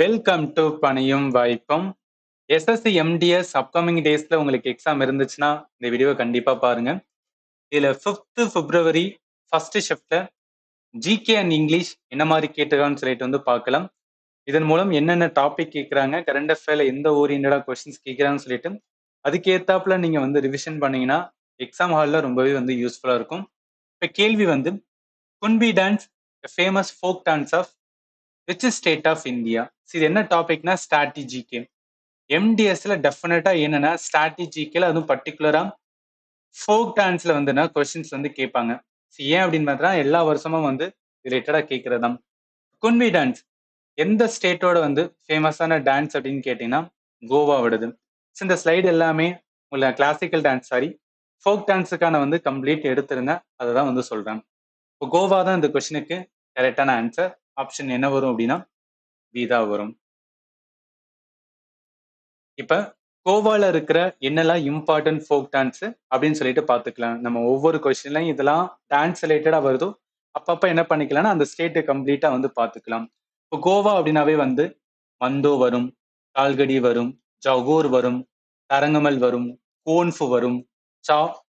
Welcome to பணியும் வாய்ப்பும். SSC MTS upcoming டேஸ்ல உங்களுக்கு எக்ஸாம் இருந்துச்சுன்னா இந்த வீடியோ கண்டிப்பா பாருங்க. இதுல 5th பிப்ரவரி ஃபர்ஸ்ட் ஷிஃப்ட்ல ஜிகே அண்ட் இங்கிலீஷ் என்ன மாதிரி கேட்டுருக்கான்னு சொல்லிட்டு வந்து பார்க்கலாம். இதன் மூலம் என்னென்ன டாபிக் கேட்குறாங்க, கரண்ட் அஃபேர்ல எந்த ஓரியன்டா கொஸ்டின்ஸ் கேட்குறாங்கன்னு சொல்லிட்டு அதுக்கேத்தாப்புல நீங்க வந்து ரிவிஷன் பண்ணீங்கன்னா எக்ஸாம் ஹாலில் ரொம்பவே வந்து யூஸ்ஃபுல்லா இருக்கும். இப்போ கேள்வி வந்து Kunbi dance famous folk dance of which state of India. இது என்ன டாபிக்னா ஸ்ட்ராட்டஜிக்கு. எம்டிஎஸ்ல டெஃபினட்டா என்னன்னா ஸ்ட்ராட்டஜிக்கல அதுவும் பர்டிகுலரா ஃபோக் டான்ஸ்ல வந்துன்னா கொஸ்டின்ஸ் வந்து கேட்பாங்க. ஏன் அப்படின்னு பார்த்தா எல்லா வருஷமும் வந்து ரிலேட்டடா கேட்கறதாம். குன்பி டான்ஸ் எந்த ஸ்டேட்டோட வந்து ஃபேமஸான டான்ஸ் அப்படின்னு கேட்டீங்கன்னா கோவாவோடது. இந்த ஸ்லைடு எல்லாமே உங்களை கிளாசிக்கல் டான்ஸ் சாரி ஃபோக் டான்ஸுக்கான வந்து கம்ப்ளீட் எடுத்திருந்தேன், அதை தான் வந்து சொல்றேன். இப்போ கோவா தான் இந்த கொஸ்டினுக்கு கரெக்டான ஆன்சர். ஆப்ஷன் என்ன வரும் அப்படின்னா பி தான் வரும். இப்ப கோவால இருக்கிற என்னெல்லாம் இம்பார்ட்டன்ட் ஃபோக் டான்ஸ் அப்படின்னு சொல்லிட்டு பாத்துக்கலாம். நம்ம ஒவ்வொரு கொஸ்டின்லயும் இதெல்லாம் டான்ஸ் ரிலேட்டடா வருதோ அப்பப்ப என்ன பண்ணிக்கலாம்னா அந்த ஸ்டேட்டை கம்ப்ளீட்டா வந்து பாத்துக்கலாம். இப்போ கோவா அப்படின்னாவே வந்து மந்தோ வரும், கால்கடி வரும், ஜகூர் வரும், தரங்கமல் வரும், கோன்ஃபு வரும், சா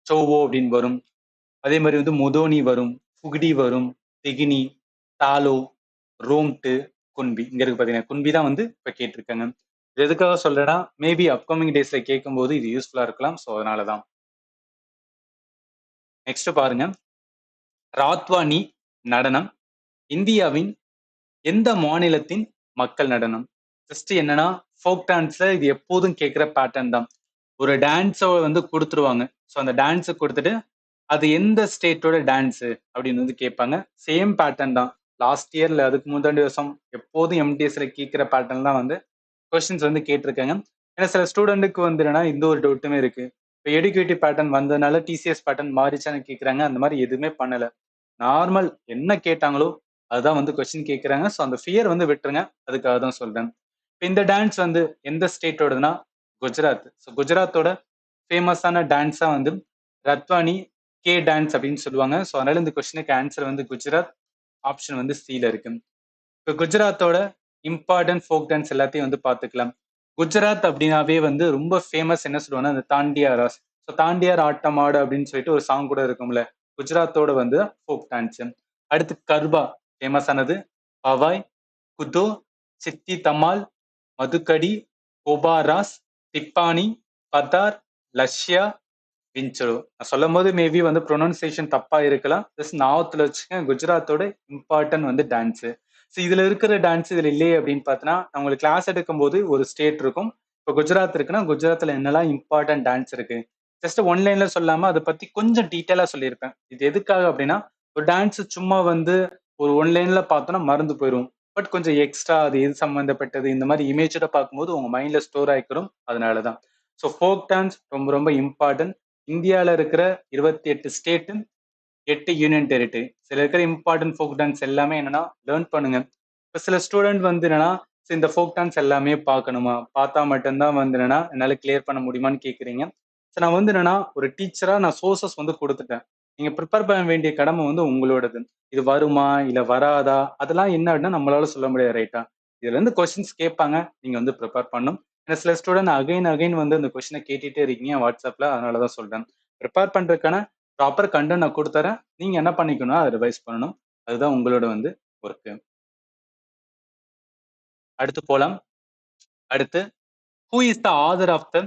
சோவோ அப்படின்னு வரும். அதே மாதிரி வந்து முதோனி வரும், புகிடி வரும், திகினி, தாலோ, ரோம்ட்டு, குன்பி. இங்க இருக்கு பாத்தீங்கன்னா குன்பி தான் வந்து இப்ப கேட்டிருக்காங்க. இது எதுக்காக சொல்றேன்னா மேபி அப்கமிங் டேஸ்ல கேட்கும்போது இது யூஸ்ஃபுல்லா இருக்கலாம். ஸோ அதனாலதான். நெக்ஸ்ட் பாருங்க, ராத்வானி நடனம் இந்தியாவின் எந்த மாநிலத்தின் மக்கள் நடனம்? ஜஸ்ட் என்னன்னா ஃபோக் டான்ஸ்ல இது எப்போதும் கேட்கிற பேட்டர்ன் தான். ஒரு டான்ஸை வந்து கொடுத்துருவாங்க. ஸோ அந்த டான்ஸை கொடுத்துட்டு அது எந்த ஸ்டேட்டோட டான்ஸ் அப்படின்னு வந்து கேட்பாங்க. சேம் பேட்டர்ன் தான். லாஸ்ட் இயர்ல அதுக்கு முந்தாண்டி வருஷம் எப்போதும் எம்டிஎஸ்ல கேட்கிற பேட்டர்ன் தான் வந்து கொஸ்டின்ஸ் வந்து கேட்டிருக்காங்க. ஏன்னா சில ஸ்டூடெண்ட்டுக்கு வந்து என்னன்னா இந்த ஒரு டவுட்டுமே இருக்கு. இப்போ எடுகேட்டிவ் பேட்டர்ன் வந்ததுனால டிசிஎஸ் பேட்டர்ன் மாறிச்சான்னு கேட்குறாங்க. அந்த மாதிரி எதுவுமே பண்ணல. நார்மல் என்ன கேட்டாங்களோ அதுதான் வந்து கொஸ்டின் கேட்குறாங்க. ஸோ அந்த ஃபியர் வந்து விட்டுருங்க. அதுக்காக தான் சொல்றேன். இப்போ இந்த டான்ஸ் வந்து எந்த ஸ்டேட்டோடதுன்னா குஜராத். ஸோ குஜராத்தோட ஃபேமஸான டான்ஸா வந்து ரத்வானி கே டான்ஸ் அப்படின்னு சொல்லுவாங்க. ஸோ அதனால இந்த கொஸ்டினுக்கு ஆன்சர் வந்து குஜராத். ஆப்ஷன் வந்து சில இருக்கு. இப்போ குஜராத்தோட இம்பார்ட்டன்ட் ஃபோக் டான்ஸ் எல்லாத்தையும் வந்து பார்த்துக்கலாம். குஜராத் அப்படின்னாவே வந்து ரொம்ப ஃபேமஸ் என்ன சொல்லுவாங்கன்னா அந்த தாண்டியா ராஸ். ஸோ தாண்டியார் ஆட்டம் ஆடு அப்படின்னு சொல்லிட்டு ஒரு சாங் கூட இருக்கும்ல. குஜராத்தோட வந்து ஃபோக் டான்ஸ். அடுத்து கர்பா ஃபேமஸானது. பவாய், குதோ, சித்தி தமால், மதுக்கடி, கோபாராஸ், திப்பானி, பதார், லஷ்யா, வின்சோ. நான் சொல்லும் போது மேபி வந்து ப்ரொனன்சியேஷன் தப்பா இருக்கலாம். ஜஸ்ட் ஞாபகத்துல வச்சுக்கேன். குஜராத்தோட இம்பார்ட்டன்ட் வந்து டான்ஸ். ஸோ இதுல இருக்கிற டான்ஸ் இதுல இல்லையே அப்படின்னு பார்த்தோன்னா உங்களுக்கு கிளாஸ் எடுக்கும் போது ஒரு ஸ்டேட் இருக்கும். இப்போ குஜராத் இருக்குன்னா குஜராத்ல என்னெல்லாம் இம்பார்ட்டன்ட் டான்ஸ் இருக்கு ஜஸ்ட் ஒன்லைன்ல சொல்லாம அதை பத்தி கொஞ்சம் டீட்டெயிலா சொல்லியிருப்பேன். இது எதுக்காக அப்படின்னா ஒரு டான்ஸ் சும்மா வந்து ஒரு ஒன்லைன்ல பார்த்தோன்னா மறந்து போயிடும். பட் கொஞ்சம் எக்ஸ்ட்ரா அது எது சம்பந்தப்பட்டது இந்த மாதிரி இமேஜோட பார்க்கும்போது உங்க மைண்ட்ல ஸ்டோர் ஆயிக்கிறோம். அதனாலதான். ஸோ ஃபோக் டான்ஸ் ரொம்ப ரொம்ப இம்பார்ட்டன்ட். இந்தியாவில் இருக்கிற 28 ஸ்டேட்டு 8 யூனியன் டெரிட்டரி சில இருக்கிற இம்பார்ட்டன்ட் ஃபோக் டான்ஸ் எல்லாமே என்னன்னா லேர்ன் பண்ணுங்க. இப்போ சில ஸ்டூடெண்ட் வந்து என்னன்னா இந்த ஃபோக் டான்ஸ் எல்லாமே பார்க்கணுமா, பார்த்தா மட்டும்தான் வந்து என்னன்னா என்னால கிளியர் பண்ண முடியுமான்னு கேட்குறீங்க. ஸோ நான் வந்து என்னன்னா ஒரு டீச்சரா நான் சோர்சஸ் வந்து கொடுத்துட்டேன். நீங்க ப்ரிப்பேர் பண்ண வேண்டிய கடமை வந்து உங்களோடது. இது வருமா இல்ல வராதா அதெல்லாம் என்ன அப்படின்னா நம்மளால சொல்ல முடியாது. ரைட்டா, இதுல இருந்து கொஸ்டின்ஸ் கேட்பாங்க, நீங்க வந்து ப்ரிப்பேர் பண்ணும். ஏன்னா சில ஸ்டூடெண்ட் அகைன் வந்து அந்த கொஸ்டினை கேட்டுட்டே இருக்கீங்க வாட்ஸ்அப்ல. அதனாலதான் சொல்றேன். ப்ரிப்பேர் பண்றதுக்கான ப்ராப்பர் கண்டென்ட் நான் கொடுத்துறேன். நீங்க என்ன பண்ணிக்கணும் அதை ரிவைஸ் பண்ணணும். அதுதான் உங்களோட வந்து ஒர்க்கு. அடுத்து போலாம். அடுத்து who is the author of the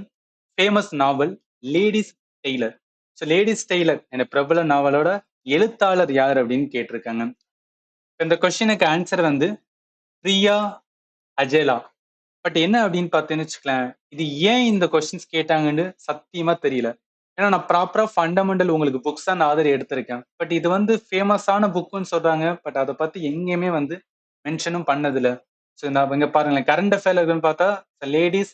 famous novel ladies tailor? So ladies tailor என்ற பிரபல நாவலோட எழுத்தாளர் யார் அப்படின்னு கேட்டிருக்காங்க. இந்த கொஸ்டினுக்கு ஆன்சர் வந்து பிரியா அஜேலா. பட் என்ன அப்படின்னு பார்த்தேன்னு வச்சுக்கலாம், இது ஏன் இந்த கொஸ்டின்ஸ் கேட்டாங்கன்னு சத்தியமா தெரியல. ஏன்னா நான் ப்ராப்பரா ஃபண்டமெண்டல் உங்களுக்கு புக்ஸ் தான் ஆதர் எடுத்திருக்கேன். பட் இது வந்து ஃபேமஸான புக்குன்னு சொல்றாங்க. பட் அதை பத்தி எங்கேயுமே வந்து மென்ஷனும் பண்ணதில்ல. ஸோ நான் இங்க பாருங்களேன், கரண்ட் அஃபேர்ல இருக்குன்னு பார்த்தா லேடிஸ்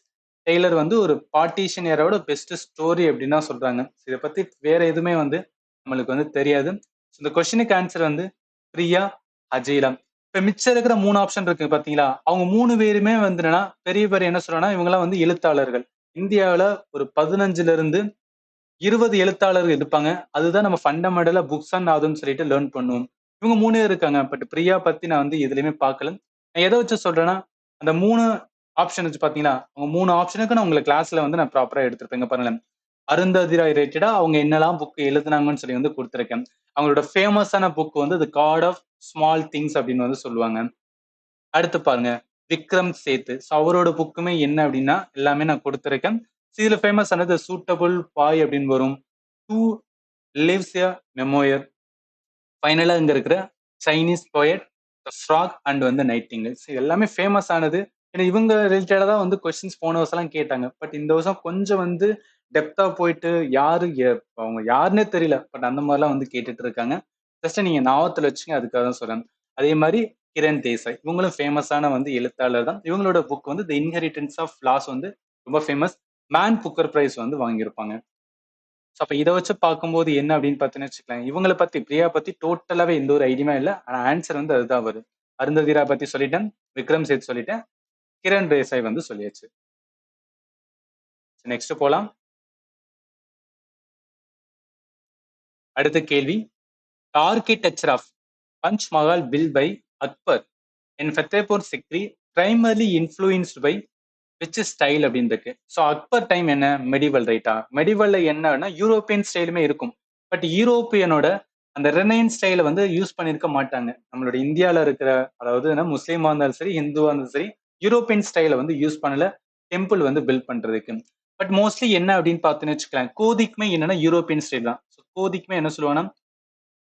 டெய்லர் வந்து ஒரு பார்ட்டிஷன் ஏரோட பெஸ்ட் ஸ்டோரி அப்படின்னு தான் சொல்றாங்க. இதை பத்தி வேற எதுவுமே வந்து நம்மளுக்கு வந்து தெரியாது. இந்த கொஸ்டினுக்கு ஆன்சர் வந்து பிரியா அஜீலம். இப்ப மிச்சம் இருக்கிற 3 ஆப்ஷன் இருக்கு பாத்தீங்களா, அவங்க 3 பேருமே வந்து என்னன்னா பெரிய பெரிய என்ன சொல்றாங்கன்னா இவங்கெல்லாம் வந்து எழுத்தாளர்கள். இந்தியாவில ஒரு 15ல இருந்து 20 எழுத்தாளர்கள் இருப்பாங்க. அதுதான் நம்ம ஃபண்டமெண்டலா புக்ஸ் அண்ட் ஆதுன்னு சொல்லிட்டு லேர்ன் பண்ணுவோம். இவங்க 3 இருக்காங்க. பட் பிரியா பத்தி நான் வந்து எதுலையுமே பார்க்கல. நான் எதை வச்சு சொல்றேன்னா அந்த 3 ஆப்ஷன் வச்சு பாத்தீங்களா, அவங்க 3 ஆப்ஷனுக்கு நான் உங்களை கிளாஸ்ல வந்து நான் ப்ராப்பரா எடுத்திருப்பேங்க பாருங்களேன். அருந்ததி ராய் ரிலேட்டடா அவங்க என்னெல்லாம் புக் எழுதுனாங்கன்னு சொல்லி வந்து கொடுத்திருக்கேன். அவங்களோட ஃபேமஸான புக் வந்து தி காட் ஆஃப் ஸ்மால் திங்ஸ் அப்படின்னு வந்து சொல்லுவாங்க. அடுத்து பாருங்க, விக்ரம் சேத். ஸோ அவரோட புக்குமே என்ன அப்படின்னா எல்லாமே நான் கொடுத்திருக்கேன். இதுல ஃபேமஸ் ஆனது சூட்டபிள் பாய் அப்படின்னு வரும். டூ லிவ்ஸ் எ மெமோயர். ஃபைனலா இங்க இருக்கிற Chinese poet the frock and வந்து நைட்டிங்கேல். எல்லாமே ஃபேமஸ் ஆனது. ஏன்னா இவங்க ரிலேட்டடா தான் வந்து கொஸ்டின்ஸ் போன வருஷம் எல்லாம் கேட்டாங்க. பட் இந்த வருஷம் கொஞ்சம் வந்து டெப்தா போயிட்டு அவங்க யாருன்னே தெரியல. பட் அந்த மாதிரிலாம் வந்து கேட்டுட்டு இருக்காங்க. ஜஸ்ட் நீங்க ஞாபகத்துல வச்சுங்க, அதுக்காக தான் சொல்றேன். அதே மாதிரி கிரண் தேசாய் இவங்களும் ஃபேமஸான வந்து எழுத்தாளர் தான். இவங்களோட புக் வந்து தி இன்ஹெரிட்டன்ஸ் ஆஃப் லாஸ் வந்து ரொம்ப ஃபேமஸ். மேன் புக்கர் பிரைஸ் வந்து வாங்கியிருப்பாங்க. ஸோ அப்ப இத வச்சு பார்க்கும்போது என்ன அப்படின்னு பார்த்தீங்கன்னு வச்சுக்கோங்களேன், இவங்கள பத்தி பிரியா பத்தி டோட்டலாவே எந்த ஒரு ஐடியாவுமே இல்ல. ஆனா ஆன்சர் வந்து அதுதான் வரும். அருந்ததி ராய் பத்தி சொல்லிட்டேன், விக்ரம் சேத் சொல்லிட்டேன், கிரண் தேசாய் வந்து சொல்லியாச்சு. நெக்ஸ்ட் போலாம். அடுத்த கேள்வி, architecture of Panch Mahal built by Akbar in Fatehpur Sikri primarily influenced by which style அப்படின்னு இருக்கு. ஸோ அக்பர் டைம் என்ன, மெடிவல் ரைட்டா? மெடிவல்ல என்னன்னா யூரோப்பியன் ஸ்டைலுமே இருக்கும். பட் யூரோப்பியனோட அந்த ரெனைன் ஸ்டைல வந்து யூஸ் பண்ணிருக்க மாட்டாங்க. நம்மளோட இந்தியால இருக்கிற, அதாவது முஸ்லீமா இருந்தாலும் சரி, ஹிந்துவா இருந்தாலும் சரி, யூரோப்பியன் ஸ்டைல வந்து யூஸ் பண்ணல டெம்பிள் வந்து பில்ட் பண்றதுக்கு. பட் மோஸ்ட்லி என்ன அப்படின்னு பார்த்துன்னு வச்சுக்கலாம், கோதிக்குமே என்னன்னா யூரோப்பியன் ஸ்டைல் தான். கோதிக்குமே என்ன சொல்லுவாங்கன்னா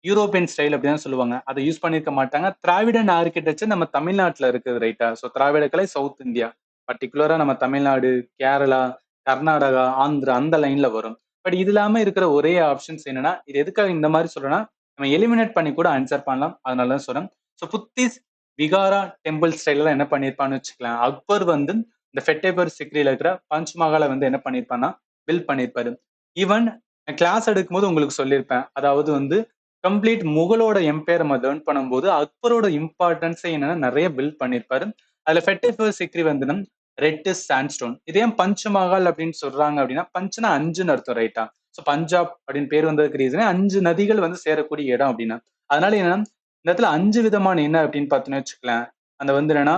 யூரோப்பியன் ஸ்டைல் அப்படிதான் சொல்லுவாங்க. அதை யூஸ் பண்ணிருக்க மாட்டாங்க. திராவிடன் ஆர்கிடெக்சர் நம்ம தமிழ்நாட்டுல இருக்குது ரைட்டா. ஸோ திராவிட கலை சவுத் இந்தியா, பர்டிகுலரா நம்ம தமிழ்நாடு, கேரளா, கர்நாடகா, ஆந்திரா அந்த லைன்ல வரும். பட் இது இல்லாம இருக்கிற ஒரே ஆப்ஷன்ஸ் என்னன்னா, இது எதுக்காக இந்த மாதிரி சொல்றேன்னா, நம்ம எலிமினேட் பண்ணி கூட ஆன்சர் பண்ணலாம். அதனால தான் சொல்றேன். ஸோ புத்திஸ் விகாரா டெம்பிள் ஸ்டைல என்ன பண்ணிருப்பான்னு வச்சுக்கலாம், அக்பர் வந்து இந்த ஃபெட்டேபர் சிக்ரியில இருக்கிற பஞ்ச் மகாலை வந்து என்ன பண்ணிருப்பான்னா பில்ட் பண்ணிருப்பாரு. ஈவன் கிளாஸ் எடுக்கும்போது உங்களுக்கு சொல்லியிருப்பேன். அதாவது வந்து கம்ப்ளீட் முகலோட எம்பையர் நம்ம லேர்ன் பண்ணும்போது அக்பரோட இம்பார்ட்டன்ஸ் என்னன்னா நிறைய பில்ட் பண்ணிருப்பாரு. அதுல ஃபெட்டிஃபர் சிக்ரி வந்து ரெட் சாண்ட்ஸ்டோன். இதே பஞ்ச் மஹால் அப்படின்னு சொல்றாங்க அப்படின்னா, பஞ்ச்னா 5ன்னு அர்த்தம் ரைட்டா. ஸோ பஞ்சாப் அப்படின்னு பேர் வந்ததுக்கு ரீசன் 5 நதிகள் வந்து சேரக்கூடிய இடம் அப்படின்னா. அதனால என்னன்னா இந்த இடத்துல 5 விதமான என்ன அப்படின்னு பார்த்தோன்னு வச்சுக்கலாம், அந்த வந்து என்னன்னா